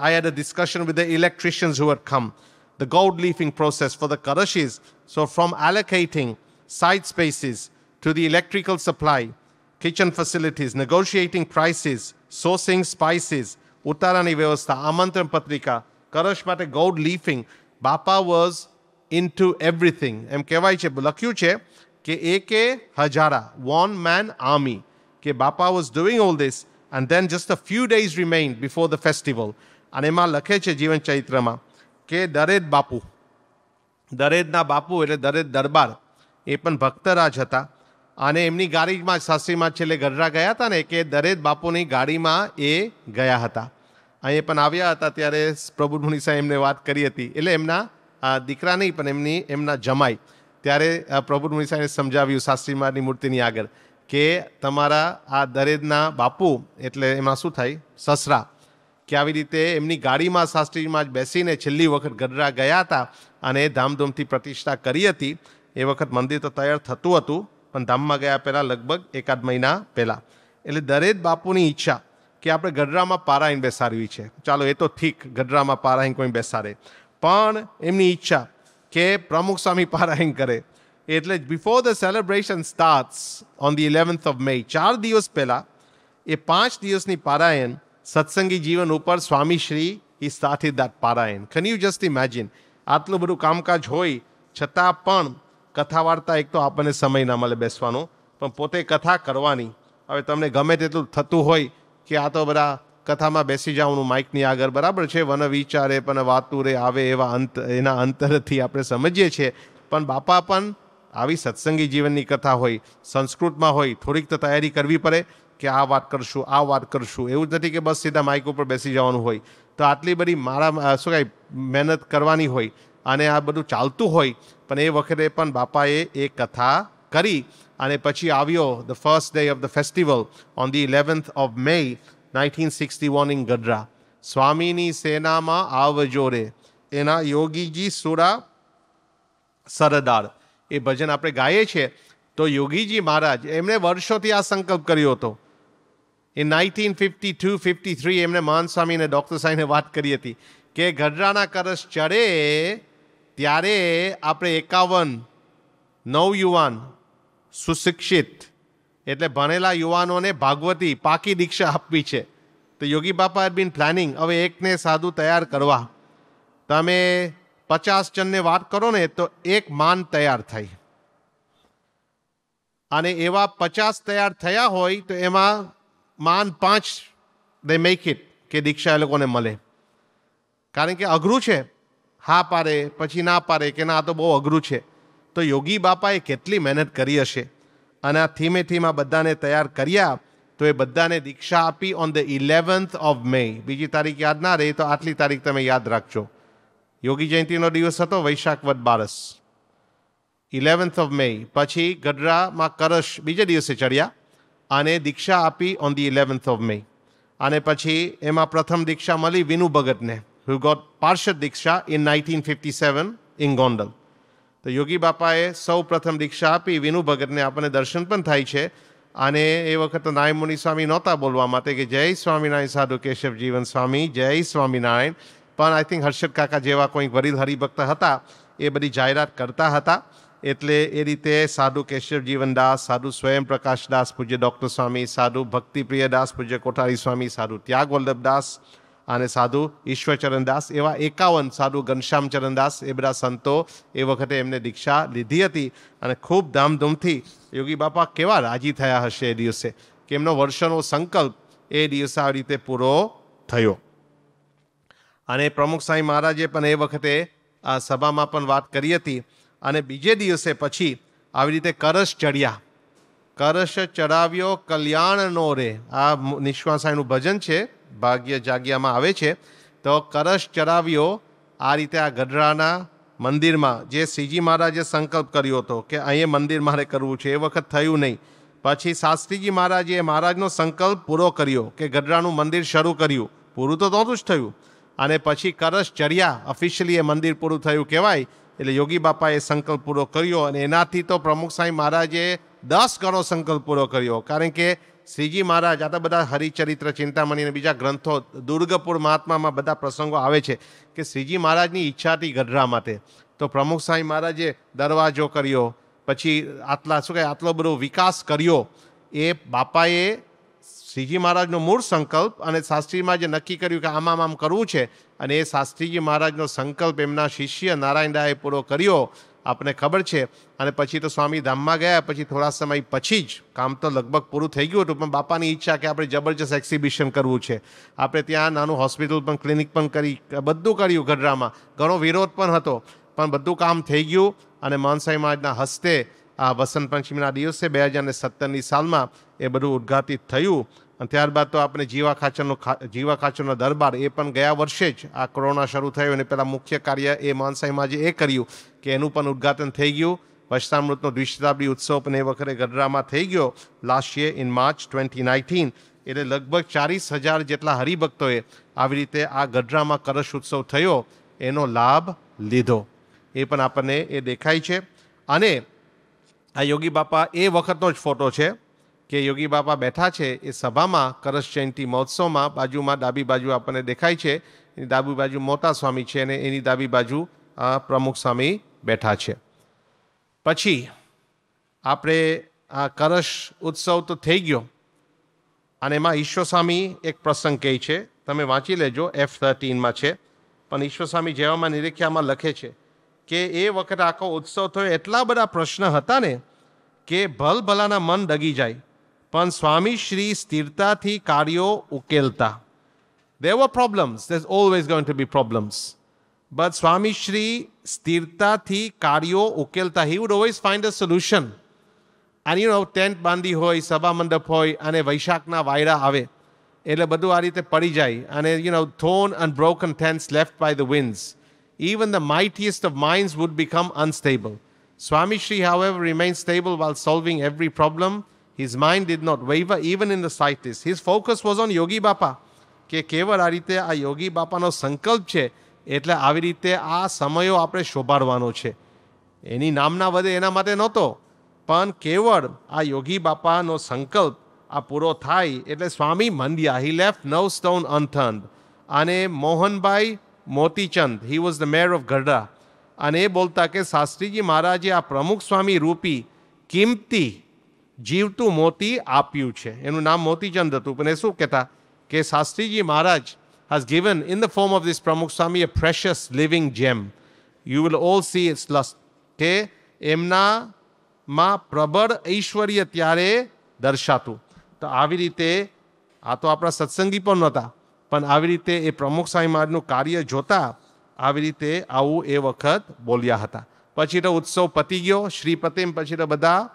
I had a discussion with the electricians who had come. The gold leafing process for the Karashis. So from allocating site spaces to the electrical supply, kitchen facilities, negotiating prices, sourcing spices, ઉતારાની વ્યવસ્થા, આમંત્રણ પત્રિકા, કરશ માટે gold leafing. બાપા was into everything. એમ કહેવાય છે, લખ્યું છે કે એકે હજારા, one man army, કે બાપા was doing all this and then just a few days remained before the festival. અને એમાં લખે છે જીવન ચૈત્રમાં કે દરેદ બાપુ, દરેદના બાપુ એટલે દરેદ દરબાર, એ પણ ભક્તરાજ હતા. અને એમની ગાડીમાં સાસરીમાં છેલ્લે ગઢડા ગયા હતા ને, કે દરેદ બાપુની ગાડીમાં એ ગયા હતા. અહીં પણ આવ્યા હતા ત્યારે પ્રભુ મુનિ સાહેબ એમને વાત કરી હતી. એટલે એમના દીકરા નહીં પણ એમના જમાઈ. ત્યારે પ્રભુ મુનિ સાહેબે સમજાવ્યું શાસ્ત્રીમાની મૂર્તિની આગળ કે તમારા આ દરેદના બાપુ એટલે એમાં શું થાય, સસરા, કે આવી રીતે એમની ગાડીમાં શાસ્ત્રીમાં જ બેસીને છેલ્લી વખત ગઢડા ગયા હતા અને ધામધૂમથી પ્રતિષ્ઠા કરી હતી. એ વખત મંદિર તો તૈયાર થતું હતું, પણ ધામમાં ગયા પહેલાં લગભગ એકાદ મહિના પહેલાં. એટલે દરેદ બાપુની ઈચ્છા કે આપણે ગઢડામાં પારાયણ બેસાડવી છે. ચાલો એ તો ઠીક, ગઢડામાં પારાયણ કોઈ બેસાડે, પણ એમની ઈચ્છા કે પ્રમુખ સ્વામી પારાયણ કરે. એટલે before the celebration starts on the 11th of May, 4 દિવસ પહેલાં એ 5 દિવસની પારાયણ સત્સંગી જીવન ઉપર Swamishri he started that પારાયણ. Can you just imagine? આટલું બધું કામકાજ હોય છતાં પણ કથા વાર્તા, એક તો આપણને સમય ના મળે બેસવાનો, પણ પોતે કથા કરવાની. હવે તમને ગમે તેટલું થતું હોય કે આ તો બધા કથામાં બેસી જવાનું માઇકની આગળ, બરાબર છે, વન વિચારે પણ વાતુરે આવે એવા એના અંતરથી આપણે સમજીએ છીએ. પણ બાપા પણ આવી સત્સંગી જીવનની કથા હોય, સંસ્કૃતમાં હોય, થોડીક તો તૈયારી કરવી પડે કે આ વાત કરશું, આ વાત કરશું. એવું જ નથી કે બસ સીધા માઇક ઉપર બેસી જવાનું હોય. તો આટલી બધી શું કાંઈ મહેનત કરવાની હોય અને આ બધું ચાલતું હોય. પણ એ વખતે પણ બાપાએ એ કથા કરી અને પછી આવ્યો the first day of the festival on the 11th of May 1961 in Gadhada. સ્વામીની સેનામાં આવજો રે, એના યોગીજી સુરા સરદાર, એ ભજન આપણે ગાઈએ છીએ. તો યોગીજી મહારાજ એમણે વર્ષોથી આ સંકલ્પ કર્યો હતો. In 1952-53 એમણે મહાન સ્વામી અને ડૉક્ટર સાહેબને વાત કરી હતી કે ગઢડાના કરશ ચડે ત્યારે આપણે 51 નવયુવાન સુશિક્ષિત એટલે ભણેલા યુવાનોને ભાગવતી પાકી દીક્ષા આપવી છે. તો યોગી બાપા had been planning, હવે એકને સાધુ તૈયાર કરવા. તમે 50 જણને વાત કરો ને તો એક માન તૈયાર થાય, અને એવા 50 તૈયાર થયા હોય તો એમાં માન 5 they make it કે દીક્ષા એ લોકોને મળે. કારણ કે અઘરું છે, હા પાડે પછી ના પાડે કે ના આ તો બહુ અઘરું છે. તો યોગી બાપાએ કેટલી મહેનત કરી હશે અને આ ધીમે ધીમે બધાને તૈયાર કર્યા. તો એ બધાને દીક્ષા આપી on the 11th of May. બીજી તારીખ યાદ ના રહે તો આટલી તારીખ તમે યાદ રાખજો. યોગી જયંતિનો દિવસ હતો વૈશાખ વદ બારસ, 11th of May. પછી ગઢડામાં કરશ બીજે દિવસે ચડ્યા અને દીક્ષા આપી on the 11th of May. અને પછી એમાં પ્રથમ દીક્ષા મળી વિનુ ભગતને, who got પાર્ષદ Diksha in 1957 in Gondal. તો યોગી બાપાએ સૌ પ્રથમ દીક્ષા આપી વિનુ ભગતને, આપણને દર્શન પણ થાય છે. અને એ વખતે નાયમુનિ સ્વામી નહોતા બોલવા માટે કે જય સ્વામિનારાયણ સાધુ કેશવ જીવન સ્વામી, જય સ્વામિનારાયણ. પણ આઈ થિંક હર્ષદ કાકા જેવા કોઈ વડીલ હરિભક્ત હતા એ બધી જાહેરાત કરતા હતા. એટલે એ રીતે સાધુ કેશવ જીવનદાસ, સાધુ સ્વયં પ્રકાશદાસ પૂજ્ય ડૉક્ટર સ્વામી, સાધુ ભક્તિપ્રિયદાસ પૂજ્ય કોઠારી સ્વામી, સાધુ ત્યાગ વલ્લભદાસ અને સાધુ ઈશ્વરચરણદાસ, એવા 51 સાધુ ઘનશ્યામચરણદાસ, એ બધા સંતો એ વખતે એમને દીક્ષા લીધી હતી. અને ખૂબ ધામધૂમથી યોગી બાપા કેવા રાજી થયા હશે એ દિવસે કે એમનો વર્ષોનો સંકલ્પ એ દિવસે આવી રીતે પૂરો થયો. અને પ્રમુખ સ્વામી મહારાજે પણ એ વખતે આ સભામાં પણ વાત કરી હતી. અને બીજે દિવસે પછી આવી રીતે કરશ ચડ્યા. કરશ ચડાવ્યો કલ્યાણનો રે, આ નિશ્વાસાઈનું ભજન છે, ભાગ્ય જાગ્યામાં આવે છે. તો કરશ ચડાવ્યો આ રીતે આ ગઢડાના મંદિરમાં, જે શ્રીજી મહારાજે સંકલ્પ કર્યો હતો કે અહીંયા મંદિર મારે કરવું છે, એ વખત થયું નહીં. પછી શાસ્ત્રીજી મહારાજે મહારાજનો સંકલ્પ પૂરો કર્યો કે ગઢડાનું મંદિર શરૂ કર્યું, પૂરું તો નહોતું જ થયું. અને પછી કરશ ચડ્યા, ઓફિશિયલી એ મંદિર પૂરું થયું કહેવાય. એટલે યોગી બાપાએ સંકલ્પ પૂરો કર્યો અને એનાથી તો પ્રમુખ સ્વામી મહારાજે 10 ગણો સંકલ્પ પૂરો કર્યો. કારણ કે શ્રીજી મહારાજ, આ તો બધા હરિચરિત્ર ચિંતામણી અને બીજા ગ્રંથો, દુર્ગપુર મહાત્મામાં બધા પ્રસંગો આવે છે કે શ્રીજી મહારાજની ઈચ્છા હતી ગઢડા માટે. તો પ્રમુખ સ્વામી મહારાજે દરવાજો કર્યો, પછી આટલો બધો વિકાસ કર્યો. એ બાપાએ શ્રીજી મહારાજનો મૂળ સંકલ્પ અને શાસ્ત્રીમાં જે નક્કી કર્યું કે આમ કરવું છે, અને એ શાસ્ત્રીજી મહારાજનો સંકલ્પ એમના શિષ્ય નારાયણદાએ પૂરો કર્યો, આપને ખબર છે. અને પછી તો સ્વામી ધામમાં ગયા. પછી થોડા સમય પછી જ કામ તો લગભગ પૂરું થઈ ગયું હતું, પણ બાપાની ઈચ્છા કે આપણે જબરજસ્ત એક્ઝિબિશન કરવું છે. આપણે ત્યાં નાનું હોસ્પિટલ પણ, ક્લિનિક પણ કરી, બધું કર્યું ગઢડામાં. ઘણો વિરોધ પણ હતો, પણ બધું કામ થઈ ગયું. અને મહાનસાઈ મહારાજના હસ્તે આ વસંત પંચમીના દિવસે 2017ની સાલમાં એ બધું ઉદ્ઘાટિત થયું. અને ત્યારબાદ તો આપણે જીવા ખાચરનો દરબાર, એ પણ ગયા વર્ષે જ આ કોરોના શરૂ થયો અને પહેલાં મુખ્ય કાર્ય એ મહાનસાઈ મહારાજે એ કર્યું કે એનું પણ ઉદ્ઘાટન થઈ ગયું. વચનામૃતનો દ્વિશતાબ્દી ઉત્સવ પણ એ વખતે ગઢડામાં થઈ ગયો લાસ્ટ યર ઇન માર્ચ 2019. એટલે લગભગ 40,000 જેટલા હરિભક્તોએ આવી રીતે આ ગઢડામાં કરશ ઉત્સવ થયો એનો લાભ લીધો. એ પણ આપણને એ દેખાય છે. અને આ યોગી બાપા એ વખતનો જ ફોટો છે કે યોગી બાપા બેઠા છે એ સભામાં કરશ જયંતિ મહોત્સવમાં. બાજુમાં ડાબી બાજુ આપણને દેખાય છે, એની ડાબી બાજુ મોટા સ્વામી છે અને એની ડાબી બાજુ પ્રમુખ સ્વામી બેઠા છે. પછી આપણે આ કરશ ઉત્સવ તો થઈ ગયો. અને એમાં ઈશ્વર સ્વામી એક પ્રસંગ કહે છે, તમે વાંચી લેજો, F13માં છે. પણ ઈશ્વર સ્વામી જેવામાં નિરીખ્યામાં લખે છે કે એ વખતે આખો ઉત્સવ થયો, એટલા બધા પ્રશ્ન હતા ને કે ભલભલાના મન ડગી જાય. પણ સ્વામી શ્રી સ્થિરતાથી કાર્યો ઉકેલતા. There were problems. There's always going to be problems. But Swami Shri સ્થિરતાથી કાર્યો ઉકેલતા. He would always find a solution. And tent બાંધી હોય, સભા મંડપ હોય અને વૈશાખના વાયરા આવે એટલે બધું આ રીતે પડી જાય. અને torn and broken tents left by the winds. Even the mightiest of minds would become unstable. Swami Shri, however, remained stable while solving every problem. His mind did not waver even in the slightest. His focus was on Yogi Bapa. કે કેવળ આ રીતે આ યોગી બાપાનો સંકલ્પ છે એટલે આવી રીતે આ સમયો આપણે શોભાડવાનો છે. એની નામના વધે એના માટે નહોતો, પણ કેવળ આ યોગી બાપાનો સંકલ્પ આ પૂરો થાય એટલે સ્વામી મંડ્યા. He left no stone unturned. અને Mohanbhai Motichand, he was the mayor of Gadhada, અને એ બોલતા કે શાસ્ત્રીજી મહારાજે આ પ્રમુખ સ્વામી રૂપી કિંમતી જીવતું મોતી આપ્યું છે. એનું નામ મોતીચંદ હતું, પણ એ શું કહેતા કે શાસ્ત્રીજી મહારાજ has given in the form of this Pramukh Swami a precious living gem. You will all see its lust. કે એમનામાં પ્રબળ ઐશ્વર્ય ત્યારે દર્શાતું. તો આવી રીતે આ તો આપણા સત્સંગી પણ નહોતા, પણ આવી રીતે એ પ્રમુખ સ્વામી મહારાજનું કાર્ય જોતા આવી રીતે આવું એ વખત બોલ્યા હતા. પછી તો ઉત્સવ પતી ગયો, શ્રીપતિમ, પછી તો બધા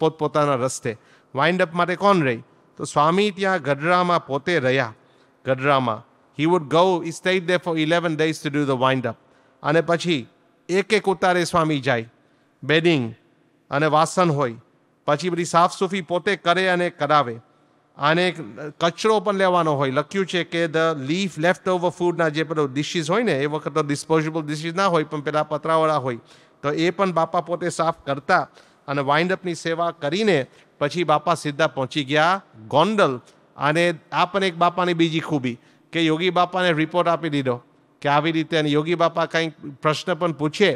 પોતપોતાના રસ્તે. વાઇન્ડ અપ માટે કોણ રહી? તો સ્વામી ત્યાં ગઢડામાં પોતે રહ્યા. ગઢડામાં he would go, he stayed there for 11 days to do the wind up. અને પછી એક ઉતારે સ્વામી જાય, બેડિંગ અને વાસણ હોય, પછી બધી સાફ સુફી પોતે કરે અને કરાવે. અને કચરો પણ લેવાનો હોય. લખ્યું છે કે ધ લીફ લેફ્ટ ઓવર ફૂડના જે પેલો ડિશિસ હોય ને, એ વખત તો ડિસ્પોઝેબલ ડિશિસ ના હોય, પણ પેલા પતરાવાળા હોય, તો એ પણ બાપા પોતે સાફ કરતા. અને વાઇન્ડઅપની સેવા કરીને પછી બાપા સીધા પહોંચી ગયા ગોંડલ. અને આ પણ એક બાપાની બીજી ખૂબી કે યોગી બાપાને રિપોર્ટ આપી દીધો કે આવી રીતે, અને યોગી બાપા કંઈક પ્રશ્ન પણ પૂછે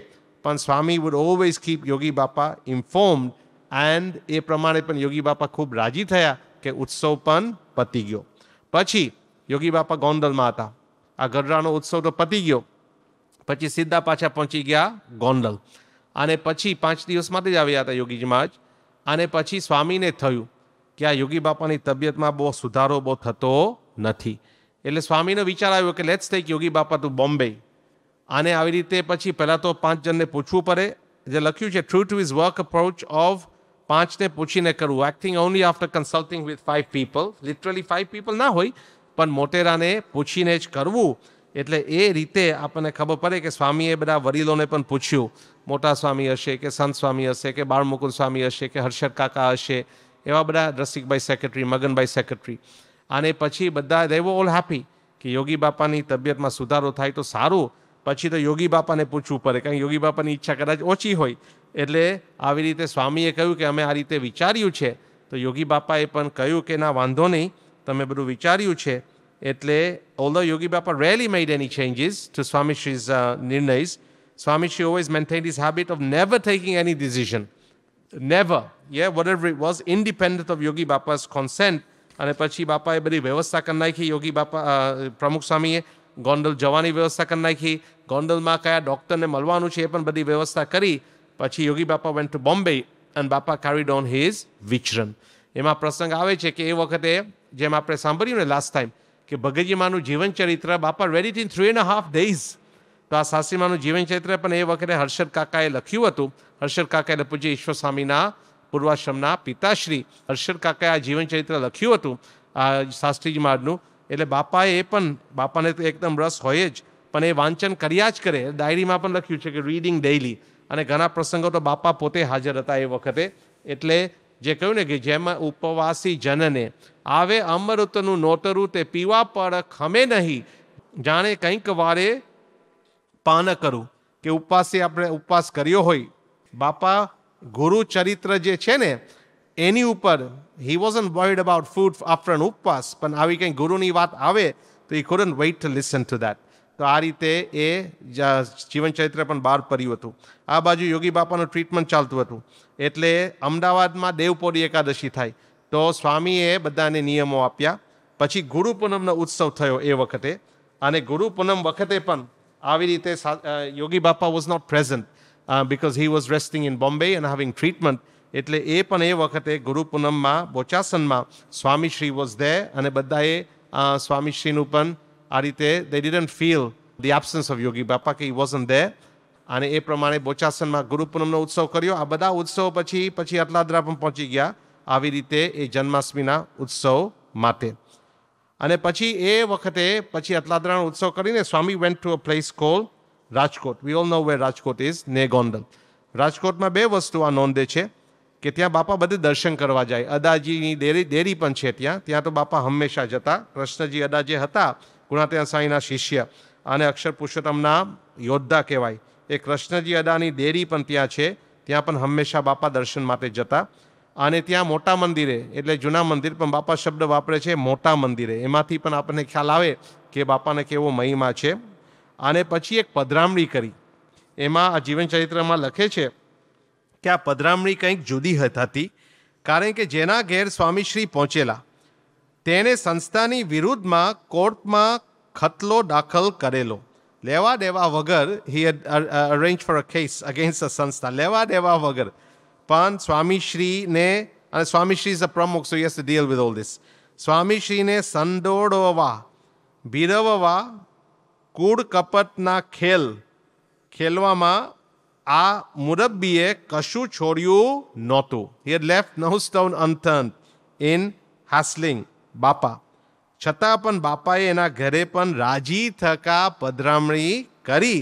પણ સ્વામી વુડ ઓલવેઝ કીપ યોગી બાપા ઇન્ફોર્મ્ડ. એન્ડ એ પ્રમાણે પણ યોગી બાપા ખૂબ રાજી થયા કે ઉત્સવ પણ પતી ગયો. પછી યોગી બાપા ગોંડલમાં હતા. આ ગઢડાનો ઉત્સવ તો પતી ગયો. પછી સીધા પાછા પહોંચી ગયા ગોંડલ. અને પછી 5 દિવસ માટે જ આવ્યા હતા યોગીજી મહારાજ. અને પછી સ્વામીને થયું કે આ યોગી બાપાની તબિયતમાં બહુ સુધારો બહુ થતો નથી. એટલે સ્વામીનો વિચાર આવ્યો કે લેટ્સ ટેક યોગી બાપા ટુ બોમ્બે. અને આવી રીતે પછી પહેલાં તો 5 જણને પૂછવું પડે. જે લખ્યું છે true to his work approach of 5ને પૂછીને કરવું. Acting only after consulting with 5 people. Literally 5 people ના હોય પણ મોટેરાને પૂછીને જ કરવું. એટલે એ રીતે આપણને ખબર પડે કે સ્વામીએ બધા વડીલોને પણ પૂછ્યું. મોટા સ્વામી હશે કે સંત સ્વામી હશે કે બાળમુકુંદ સ્વામી હશે કે હર્ષદ કાકા હશે, એવા બધા રસિકભાઈ સેક્રેટરી, મગનભાઈ સેક્રેટરી. અને પછી બધા દે વર ઓલ હેપી કે યોગી બાપાની તબિયતમાં સુધારો થાય તો સારું. પછી તો યોગી બાપાને પૂછવું પડે, કારણ કે યોગી બાપાની ઈચ્છા કદાચ ઓછી હોય. એટલે આવી રીતે સ્વામીએ કહ્યું કે અમે આ રીતે વિચાર્યું છે. તો યોગી બાપાએ પણ કહ્યું કે ના વાંધો નહીં, તમે બધું વિચાર્યું છે. એટલે although Yogi Bapa rarely made any changes to Swami Shri's nirnays, Swami Shri always maintained his habit of never taking any decision. Never. Yeah, whatever it was, independent of Yogi Bapa's consent. અને પછી બાપાએ બધી વ્યવસ્થા કરી નાખી. યોગી બાપા પ્રમુખ સ્વામીએ ગોંડલ જવાની વ્યવસ્થા કરી નાખી. ગોંડલમાં કયા ડૉક્ટરને મળવાનું છે એ પણ બધી વ્યવસ્થા કરી. પછી યોગી બાપા વેન્ટ ટુ બોમ્બે અને બાપા carried on his વિચરણ. એમાં પ્રસંગ આવે છે કે એ વખતે જેમ આપણે સાંભળ્યું ને લાસ્ટ ટાઈમ કે ભગતજીમાનું જીવન ચરિત્ર બાપા read it in 3.5 days. તો આ સાસરીમાનું જીવન ચરિત્ર પણ એ વખતે હર્ષદ કાકાએ લખ્યું હતું. હર્ષદ કાકા એટલે પૂજ્ય ઈશ્વર સ્વામીના પૂર્વાશ્રમના પિતાશ્રી હર્ષદ કાકાએ આ જીવન ચરિત્ર લખ્યું હતું આ શાસ્ત્રીજી મહારાજનું. એટલે બાપાએ એ પણ, બાપાને તો એકદમ રસ હોય જ, પણ એ વાંચન કર્યા જ કરે. ડાયરીમાં પણ લખ્યું છે કે રીડિંગ ડેઇલી. અને ઘણા પ્રસંગો તો બાપા પોતે હાજર હતા એ વખતે. એટલે જે કહ્યું ને કે જેમાં ઉપવાસી જનને આવે અમૃતનું નોતરું તે પીવા પર ખમે નહીં, જાણે કંઈક વારે પાન કરું. કે ઉપવાસી આપણે ઉપવાસ કર્યો હોય, બાપા ગુરુ ચરિત્ર જે છે ને એની ઉપર he wasn't worried about food after an ઉપવાસ. પણ આવી કંઈ ગુરુની વાત આવે તો he couldn't wait to listen to that. તો આ રીતે એ જીવન ચરિત્ર પણ બહાર પડ્યું હતું. આ બાજુ યોગી બાપાનું ટ્રીટમેન્ટ ચાલતું હતું. એટલે અમદાવાદમાં દેવપોળી એકાદશી થાય તો સ્વામીએ બધાને નિયમો આપ્યા. પછી ગુરુ પૂનમનો ઉત્સવ થયો એ વખતે. અને ગુરુ પૂનમ વખતે પણ આવી રીતે Yogi Bapa was not present because he was resting in Bombay and having treatment. એટલે એ પણ એ વખતે ગુરુ પૂનમમાં બોચાસનમાં સ્વામીશ્રી વોઝ there. અને બધાએ સ્વામીશ્રીનું પણ આ રીતે they didn't feel the absence of Yogi Bapa કે he wasn't there. અને એ પ્રમાણે બોચાસનમાં ગુરુ પૂનમનો ઉત્સવ કર્યો. આ બધા ઉત્સવ પછી અટલાદરા પણ પહોંચી ગયા આવી રીતે એ જન્માષ્ટમીના ઉત્સવ માટે. અને પછી એ વખતે પછી અટલાદરાનો ઉત્સવ કરીને Swami went to a place call Rajkot. We all know where Rajkot is, ને ગોંડલ. રાજકોટમાં 2 વસ્તુ આ નોંધે છે કે ત્યાં બાપા બધે દર્શન કરવા જાય. અદાજીની દેરી પણ છે ત્યાં તો બાપા હંમેશા જતા. કૃષ્ણજી અદા જે હતા ગુણાત્યા સાંઈના શિષ્ય અને અક્ષર પુરુષોત્તમના યોદ્ધા કહેવાય, એ કૃષ્ણજી અદાની દેરી પણ ત્યાં છે. ત્યાં પણ હંમેશા બાપા દર્શન માટે જતા. અને ત્યાં મોટા મંદિરે, એટલે જૂના મંદિર પણ બાપા શબ્દ વાપરે છે મોટા મંદિરે, એમાંથી પણ આપણને ખ્યાલ આવે કે બાપાને કેવો મહિમા છે. અને પછી એક પધરામણી કરી. એમાં આ જીવન ચરિત્રમાં લખે છે કે આ પધરામણી કંઈક જુદી હતી. કારણ કે જેના ઘેર સ્વામીશ્રી પહોંચેલા તેણે સંસ્થાની વિરુદ્ધમાં કોર્ટમાં ખટલો દાખલ કરેલો. લેવા દેવા વગર he had arranged for a case against a સંસ્થા. લેવા દેવા વગર પણ સ્વામીશ્રીને, અને સ્વામીશ્રી ઇઝ અ પ્રમુખ, so he has to deal with all this. સ્વામીશ્રીને સંડોળવા, ભીરવવા, કૂડ કપટના ખેલવામાં આ મુરબ્બીએ કશું છોડ્યું નહોતું. He had left no stone unturned in hassling બાપા. છતાં પણ બાપાએ એના ઘરે પણ રાજી થકા પધરામણી કરી.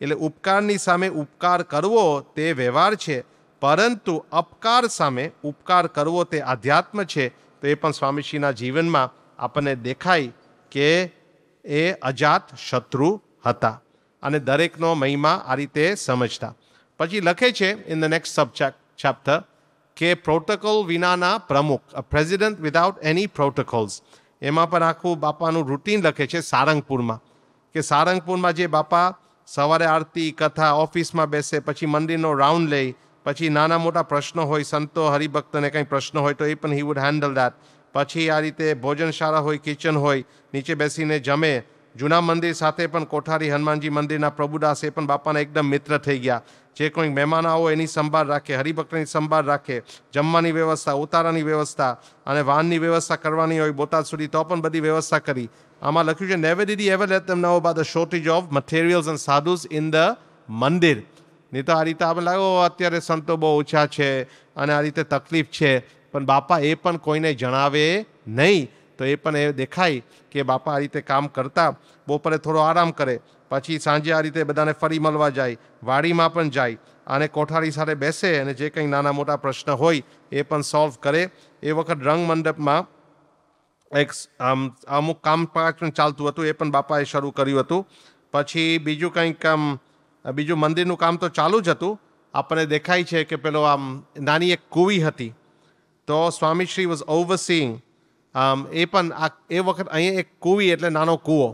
એટલે ઉપકારની સામે ઉપકાર કરવો તે વ્યવહાર છે, પરંતુ અપકાર સામે ઉપકાર કરવો તે આધ્યાત્મ છે. તો એ પણ સ્વામીશ્રીના જીવનમાં આપણને દેખાય કે એ અજાત શત્રુ હતા અને દરેકનો મહિમા આ રીતે સમજતા. પછી લખે છે ઇન ધ નેક્સ્ટ સબચેપ્ટર chapter કે પ્રોટોકોલ વિનાના પ્રમુખ, a president without any protocols. એમાં પણ આખું બાપાનું રૂટીન લખે છે સારંગપુરમાં, કે સારંગપુરમાં જે બાપા સવારે આરતી કથા ઓફિસમાં બેસે, પછી મંદિરનો રાઉન્ડ લે, પછી નાના મોટા પ્રશ્નો હોય, સંતો હરિભક્તને કંઈ પ્રશ્ન હોય તો એ પણ હી વુડ હેન્ડલ દેટ. પછી આ રીતે ભોજનશાળા હોય, કિચન હોય, નીચે બેસીને જમે. જૂના મંદિર સાથે પણ કોઠારી હનુમાનજી મંદિરના પ્રભુદાસ એ પણ બાપાના એકદમ મિત્ર થઈ ગયા. જે કોઈ મહેમાન આવો એની સંભાળ રાખે, હરિભક્તની સંભાળ રાખે, જમવાની વ્યવસ્થા, ઉતારાની વ્યવસ્થા અને વાહનની વ્યવસ્થા કરવાની હોય બોટાદ સુધી તો પણ બધી વ્યવસ્થા કરી. આમાં લખ્યું છે never did he ever let them know about the shortage of materials and sadhus in the mandir. નહીં તો આ રીતે આપણે લાગો અત્યારે સંતો બહુ ઓછા છે અને આ રીતે તકલીફ છે, પણ બાપા એ પણ કોઈને જણાવે નહીં. તો એ પણ એ દેખાય કે બાપા આ રીતે કામ કરતા, બપોરે થોડો આરામ કરે, પછી સાંજે આ રીતે બધાને ફરી મળવા જાય, વાડીમાં પણ જાય અને કોઠારી સાથે બેસે અને જે કંઈ નાના મોટા પ્રશ્ન હોય એ પણ સોલ્વ કરે. એ વખત રંગ મંડપમાં એક અમુક કામ પણ ચાલતું હતું, એ પણ બાપાએ શરૂ કર્યું હતું. પછી બીજું કંઈક બીજું મંદિરનું કામ તો ચાલુ જ હતું. આપણને દેખાય છે કે પેલો નાની એક કૂવી હતી, તો સ્વામીશ્રી વોઝ ઓવરસીઈંગ એ પણ એ વખત અહીંયા એક કૂવી એટલે નાનો કૂવો.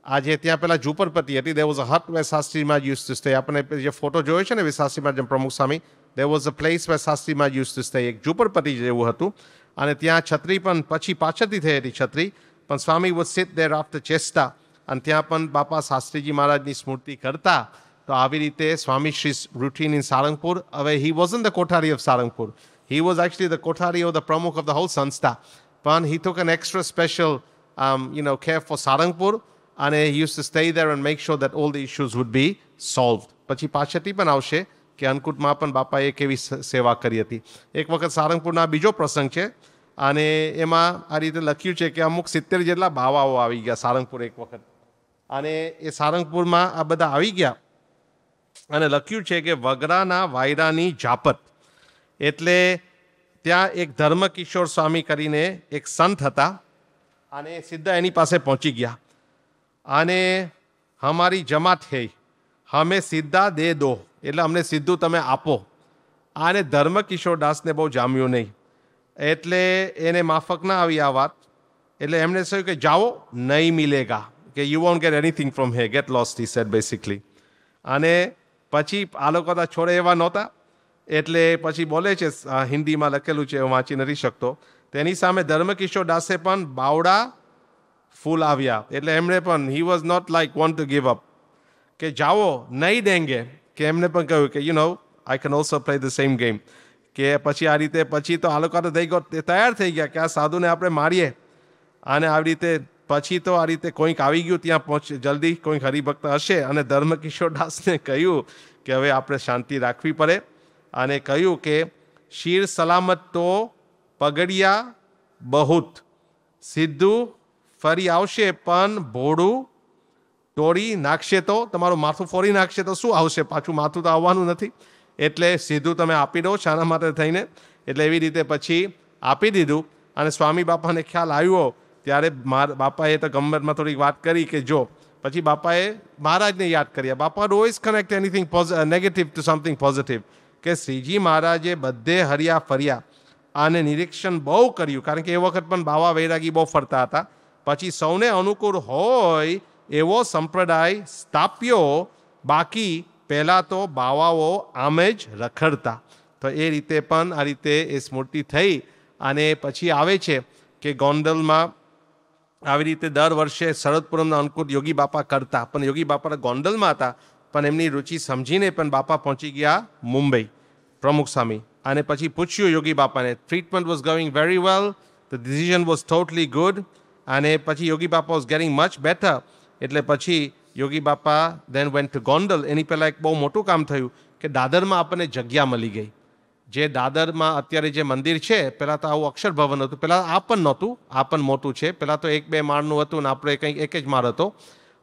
આજે ત્યાં પેલા ઝૂંપડપટ્ટી હતી, there was a hut where Shastri Maharaj used to stay. આપણે જે ફોટો જોયો છે ને શાસ્ત્રી મહારાજ પ્રમુખ સ્વામી, there was a place where Shastri Maharaj used to stay. એક ઝૂંપડપટ્ટી જેવું હતું અને ત્યાં છત્રી પણ પછી પાછળથી થઈ હતી છત્રી, પણ સ્વામી would sit there after ચેષ્ટા અને ત્યાં પણ બાપા શાસ્ત્રીજી મહારાજની સ્મૃતિ કરતા. તો આવી રીતે સ્વામી શ્રી રૂટીન ઇન સારંગપુર. હવે he wasn't the Kothari of Sarangpur, he was actually the Kothari of the Pramukh of the whole સંસ્થા. પણ he took an extra special care for Sarangpur and he used to stay there and make sure that all the issues would be solved. પછી પાછળથી પણ આવશે કે અન્નકૂટમાં પણ બાપાએ કેવી સેવા કરી હતી. એક વખત સારંગપુરના બીજો પ્રસંગ છે અને એમાં આ રીતે લખ્યું છે કે અમુક 70 જેટલા બાવાઓ આવી ગયા સારંગપુર એક વખત, અને એ સારંગપુરમાં આ બધા આવી ગયા અને લખ્યું છે કે વગરાના વાયરાની જાપત. એટલે ત્યાં એક ધર્મકિશોર સ્વામી કરીને એક સંત હતા અને સીધા એની પાસે પહોંચી ગયા અને હમારી જમાત હૈ, હમે સીધા દે દો, એટલે અમને સીધું તમે આપો. આને ધર્મકિશોર દાસને બહુ જામ્યું નહીં, એટલે એને માફક ના આવી આ વાત. એટલે એમણે કહ્યું કે જાઓ, નહીં મિલેગા, કે you won't get anything from hey, get lost, he said basically. અને પછી આ લોકો તો છોડે એવા નહોતા, એટલે પછી બોલે છે, હિન્દીમાં લખેલું છે, હું વાંચી નથી શકતો. તેની સામે ધર્મકિશોર દાસે પણ બાવડા ફૂલ આવ્યા. એટલે એમણે પણ he was not like want to give up, કે જાઓ નહીં દેંગે, કે એમને પણ કહ્યું કે I can also play the same game. કે પછી આ રીતે પછી તો આ લોકો તો તૈયાર થઈ ગયા કે આ સાધુને આપણે મારીએ. અને આવી રીતે પછી તો આ રીતે કોઈક આવી ગયું ત્યાં જલ્દી કોઈક હરિભક્ત હશે અને ધર્મકિશોર દાસને કહ્યું કે હવે આપણે શાંતિ રાખવી પડે અને કહ્યું કે શીર સલામત તો પગડિયા બહુત, સીધું ફરી આવશે પણ ભોળું તોડી નાખશે તો, તમારું માથું ફોડી નાખશે તો શું આવશે, પાછું માથું તો આવવાનું નથી. એટલે સીધું તમે આપી દો શાના માટે થઈને. એટલે એવી રીતે પછી આપી દીધું અને સ્વામી બાપાને ખ્યાલ આવ્યો ત્યારે બાપાએ તો ગમ્મતમાં થોડીક વાત કરી કે જો, પછી બાપાએ મહારાજને યાદ કર્યા. બાપા rose connect anything negative two something positive, કે શ્રીજી મહારાજે બધે હર્યા ફર્યા અને નિરીક્ષણ બહુ કર્યું, કારણ કે એ વખત પણ બાવા વૈરાગી બહુ ફરતા હતા. પછી સૌને અનુકૂળ હોય એવો સંપ્રદાય સ્થાપ્યો, બાકી પહેલાં તો બાવાઓ આમે જ રખડતા. તો એ રીતે પણ આ રીતે એ સ્મૃતિ થઈ. અને પછી આવે છે કે ગોંડલમાં આવી રીતે દર વર્ષે શરદપુરમના અન્નકૂટ યોગી બાપા કરતા, પણ યોગી બાપા ગોંડલમાં હતા, પણ એમની રુચિ સમજીને પણ બાપા પહોંચી ગયા મુંબઈ, પ્રમુખ સ્વામી. અને પછી પૂછ્યું યોગી બાપાને, treatment was going very well, the decision was totally good. અને પછી યોગી Bapa was gating much better. એટલે પછી યોગી બાપા દેન વેન્ટ ટુ ગોંડલ. એની પહેલાં એક બહુ મોટું કામ થયું કે દાદરમાં આપણને જગ્યા મળી ગઈ. જે દાદરમાં અત્યારે જે મંદિર છે, પહેલાં તો આવું અક્ષર ભવન હતું, પહેલાં આ પણ નહોતું, આ પણ મોટું છે. પહેલાં તો 1-2 માળનું હતું ને આપણે કંઈક એક જ માળ હતો.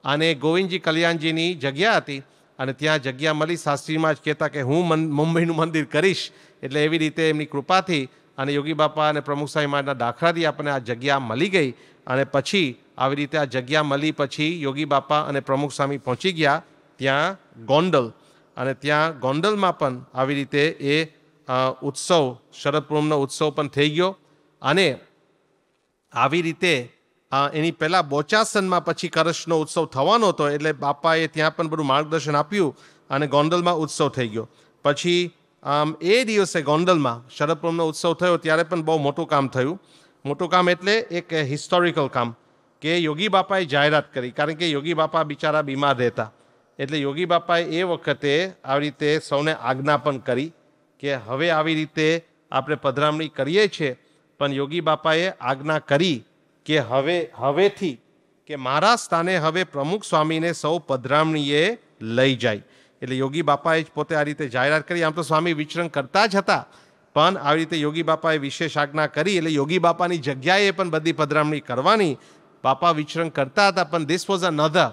અને ગોવિંદજી કલ્યાણજીની જગ્યા હતી અને ત્યાં જગ્યા મળી. શાસ્ત્રીમાં જ કહેતા કે હું મુંબઈનું મંદિર કરીશ. એટલે એવી રીતે એમની કૃપાથી અને યોગી બાપા અને પ્રમુખ સ્વામી મહારાજના દાખલાથી આપણને આ જગ્યા મળી ગઈ. અને પછી આવી રીતે આ જગ્યા મળી પછી યોગી બાપા અને પ્રમુખ સ્વામી પહોંચી ગયા ત્યાં ગોંડલ. અને ત્યાં ગોંડલમાં પણ આવી રીતે એ ઉત્સવ શરદ પૂનમનો ઉત્સવ પણ થઈ ગયો. અને આવી રીતે એની પહેલાં બોચાસનમાં પછી કળશનો ઉત્સવ થવાનો હતો, એટલે બાપાએ ત્યાં પણ બધું માર્ગદર્શન આપ્યું અને ગોંડલમાં ઉત્સવ થઈ ગયો. પછી એ દિવસે ગોંડલમાં શરદ પૂનમનો ઉત્સવ થયો ત્યારે પણ બહુ મોટું કામ થયું. મોટું કામ એટલે એક હિસ્ટોરિકલ કામ કે યોગી બાપાએ જાહેરાત કરી, કારણ કે યોગી બાપા બિચારા બીમાર રહેતા, એટલે યોગી બાપાએ એ વખતે આવી રીતે સૌને આજ્ઞા પણ કરી કે હવે આવી રીતે આપણે પધરામણી કરીએ છીએ, પણ યોગી બાપાએ આજ્ઞા કરી કે હવેથી કે મારા સ્થાને હવે પ્રમુખ સ્વામીને સૌ પધરામણીએ લઈ જાય. એટલે યોગી બાપાએ જ પોતે આ રીતે જાહેરાત કરી. આમ તો સ્વામી વિચરણ કરતા જ હતા, પણ આવી રીતે યોગી બાપાએ વિશેષ આજ્ઞા કરી, એટલે યોગી બાપાની જગ્યાએ પણ બધી પધરામણી કરવાની. બાપા વિચરણ કરતા હતા, પણ this was another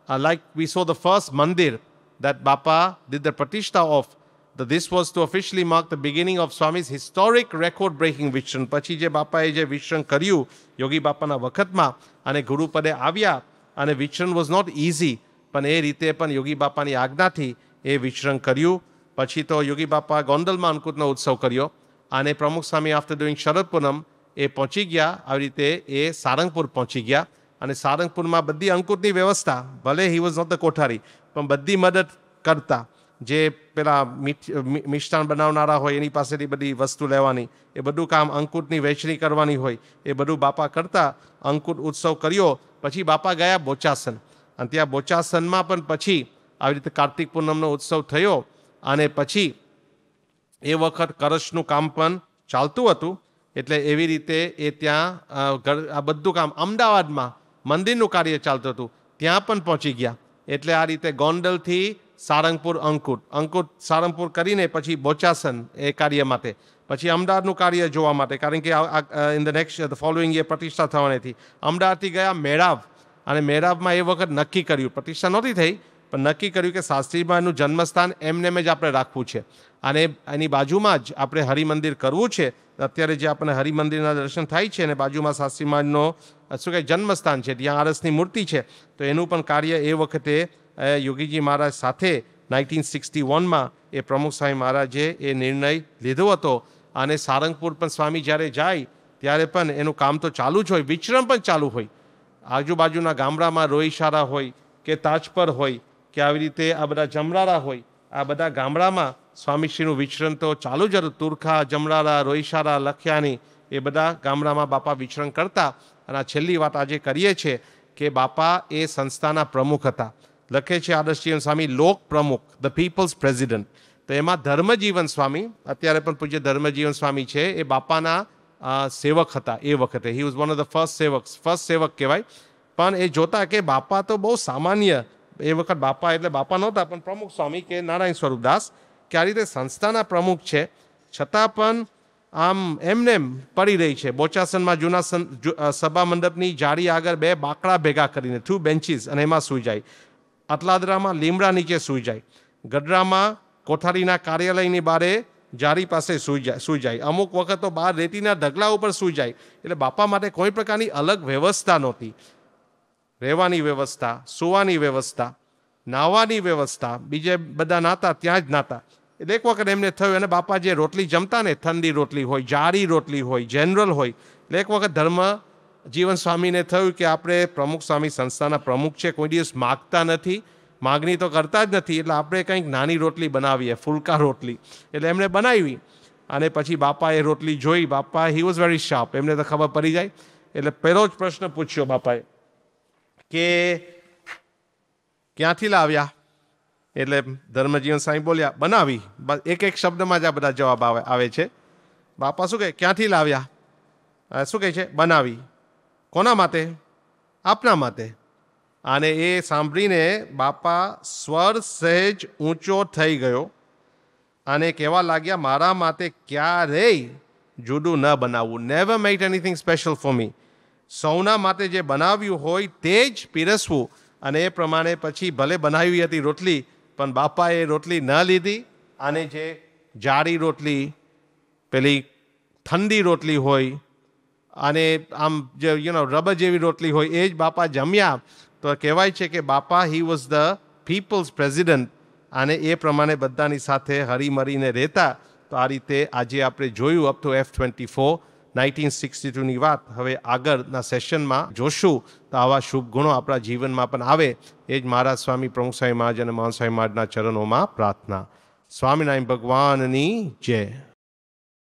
like we saw the first mandir that Bapa did the pratishtha of. This was to officially mark the beginning of Swami's historic record-breaking vichran. પછી જે બાપાએ જે વિચરણ કર્યું યોગી બાપાના વખતમાં અને ગુરુપદે આવ્યા, અને વિચરણ વોઝ નોટ ઇઝી, પણ એ રીતે પણ યોગી બાપાની આજ્ઞાથી એ વિચરણ કર્યું. પછી તો યોગી બાપા ગોંડલમાં અંકુટનો ઉત્સવ કર્યો, અને પ્રમુખ સ્વામી આફ્ટર ડુઈંગ શરદ પૂનમ એ પહોંચી ગયા. આવી રીતે એ સારંગપુર પહોંચી ગયા, અને સારંગપુરમાં બધી અંકુટની વ્યવસ્થા, ભલે હી વોઝ નોટ ધ કોઠારી, પણ બધી મદદ કરતા. જે પેલા મિષ્ટાન બનાવનારા હોય એની પાસેથી બધી વસ્તુ લેવાની, એ બધું કામ, અંકુટની વહેંચણી કરવાની હોય, એ બધું બાપા કરતા. અંકુટ ઉત્સવ કર્યો. પછી બાપા ગયા બોચાસન, અને ત્યાં બોચાસનમાં પણ પછી આવી રીતે કાર્તિક પૂનમનો ઉત્સવ થયો, અને પછી એ વખત કળશનું કામ પણ ચાલતું હતું. એટલે એવી રીતે એ ત્યાં આ બધું કામ અમદાવાદમાં મંદિરનું કાર્ય ચાલતું હતું, ત્યાં પણ પહોંચી ગયા. એટલે આ રીતે ગોંડલથી સારંગપુર અંકુટ સારંગપુર કરીને પછી બોચાસન એ કાર્ય માટે, પછી અમદાવાદનું કાર્ય જોવા માટે, કારણ કે in the next the following year પ્રતિષ્ઠા થવાની હતી. અમદાવાદથી ગયા મેરાવ, અને મેરાવમાં એ વખત નક્કી કર્યું, પ્રતિષ્ઠા નહોતી થઈ, પણ નક્કી કર્યું કે શાસ્ત્રીમાનું જન્મસ્થાન એમને જ આપણે રાખવું છે, અને એની બાજુમાં જ આપણે હરિમંદિર કરવું છે. અત્યારે જે આપણે હરિમંદિરના દર્શન થાય છે, અને બાજુમાં શાસ્ત્રીમાનો શું કહે જન્મસ્થાન છે, ત્યાં આરસની મૂર્તિ છે, તો એનું પણ કાર્ય એ વખતે યોગીજી મહારાજ સાથે 1961માં એ પ્રમુખ સ્વામી મહારાજે એ નિર્ણય લીધો હતો. અને સારંગપુર પણ સ્વામી જ્યારે જાય ત્યારે પણ એનું કામ તો ચાલુ જ હોય, વિચરણ પણ ચાલુ હોય. આજુબાજુના ગામડામાં રોઈશારા હોય કે તાજપર હોય કે આવી રીતે આ બધા જમરારા હોય, આ બધા ગામડામાં સ્વામીશ્રીનું વિચરણ તો ચાલુ જ હતું. તુરખા, જમરારા, રોઈશારા, લખિયાની, એ બધા ગામડામાં બાપા વિચરણ કરતા. અને આ છેલ્લી વાત આજે કરીએ છીએ કે બાપા એ સંસ્થાના પ્રમુખ હતા. લખે છે આદર્શજીવન સ્વામી લોક પ્રમુખ, ધ પીપલ્સ પ્રેસિડન્ટ. તો એમાં ધર્મજીવન સ્વામી, અત્યારે પણ પૂજ્ય ધર્મજીવન સ્વામી છે, એ બાપાના સેવક હતા એ વખતે. He was one of the first સેવક કહેવાય. પણ એ જોતા કે બાપા તો બહુ સામાન્ય, એ વખત બાપા એટલે બાપા નહોતા, પણ પ્રમુખ સ્વામી કે નારાયણ સ્વરૂપદાસ કે આ રીતે સંસ્થાના પ્રમુખ છે, છતાં પણ આમ એમને પડી રહી છે. બોચાસનમાં જૂના સભા મંડપની જાળી આગળ 2 બાકડા ભેગા કરીને, 2 બેન્ચીસ, અને એમાં સૂઈ જાય. અટલાદરામાં લીમડા નીચે સૂઈ જાય. ગઢડામાં કોઠારીના કાર્યાલયની બારે જારી પાસે સૂઈ જાય. અમુક વખત તો બહાર રેતીના ઢગલા ઉપર સૂઈ જાય. એટલે બાપા માટે કોઈ પ્રકારની અલગ વ્યવસ્થા નહોતી. રહેવાની વ્યવસ્થા, સૂવાની વ્યવસ્થા, નાહવાની વ્યવસ્થા, બીજે બધા નાતા ત્યાં જ નાતા. એટલે એક વખત એમને થયું, અને બાપા જે રોટલી જમતા ને, ઠંડી રોટલી હોય, જાડી રોટલી હોય, જનરલ હોય, એટલે એક વખત ધર્મ જીવન સ્વામીને થયું કે આપણે પ્રમુખ સ્વામી સંસ્થાના પ્રમુખ છે, કોઈ દિવસ માગતા નથી, માગણી તો કરતા જ નથી, એટલે આપણે કંઈક નાની રોટલી બનાવીએ, ફુલકા રોટલી. એટલે એમણે બનાવી, અને પછી બાપાએ રોટલી જોઈ. બાપા હી વોઝ વેરી શાર્પ, એમને તો ખબર પડી જાય. એટલે પહેલો જ પ્રશ્ન પૂછ્યો બાપાએ કે ક્યાંથી લાવ્યા? એટલે ધર્મજીવન સ્વામી બોલ્યા બનાવી. એક શબ્દમાં જ આ બધા જવાબ આવે છે. બાપા શું કહે? ક્યાંથી લાવ્યા? શું કહે છે? બનાવી. કોના માટે? આપના માટે. અને એ સાંભળીને બાપા સ્વર સહેજ ઊંચો થઈ ગયો અને કહેવા લાગ્યા, મારા માટે ક્યારેય જુદું ન બનાવવું. Never made anything special for me. સૌના માટે જે બનાવ્યું હોય તે જ પીરસવું. અને એ પ્રમાણે પછી ભલે બનાવી હતી રોટલી, પણ બાપાએ રોટલી ન લીધી, અને જે જાડી રોટલી, પેલી ઠંડી રોટલી હોય, અને આમ જે રબર જેવી રોટલી હોય, એ જ બાપા જમ્યા. તો કહેવાય છે કે Bapa he was the people's president, અને એ પ્રમાણે બધાની સાથે હળીમળીને રહેતા. તો આ રીતે આજે આપણે જોયું અપ ટુ F24 1962ની વાત. હવે આગળના સેશનમાં જોશું તો આવા શુભ ગુણો આપણા જીવનમાં પણ આવે એ જ મહારાજ સ્વામી પ્રમુખ સ્વામી મહારાજ અને મહાન સ્વામી મહારાજના ચરણોમાં પ્રાર્થના. સ્વામિનારાયણ ભગવાનની જય.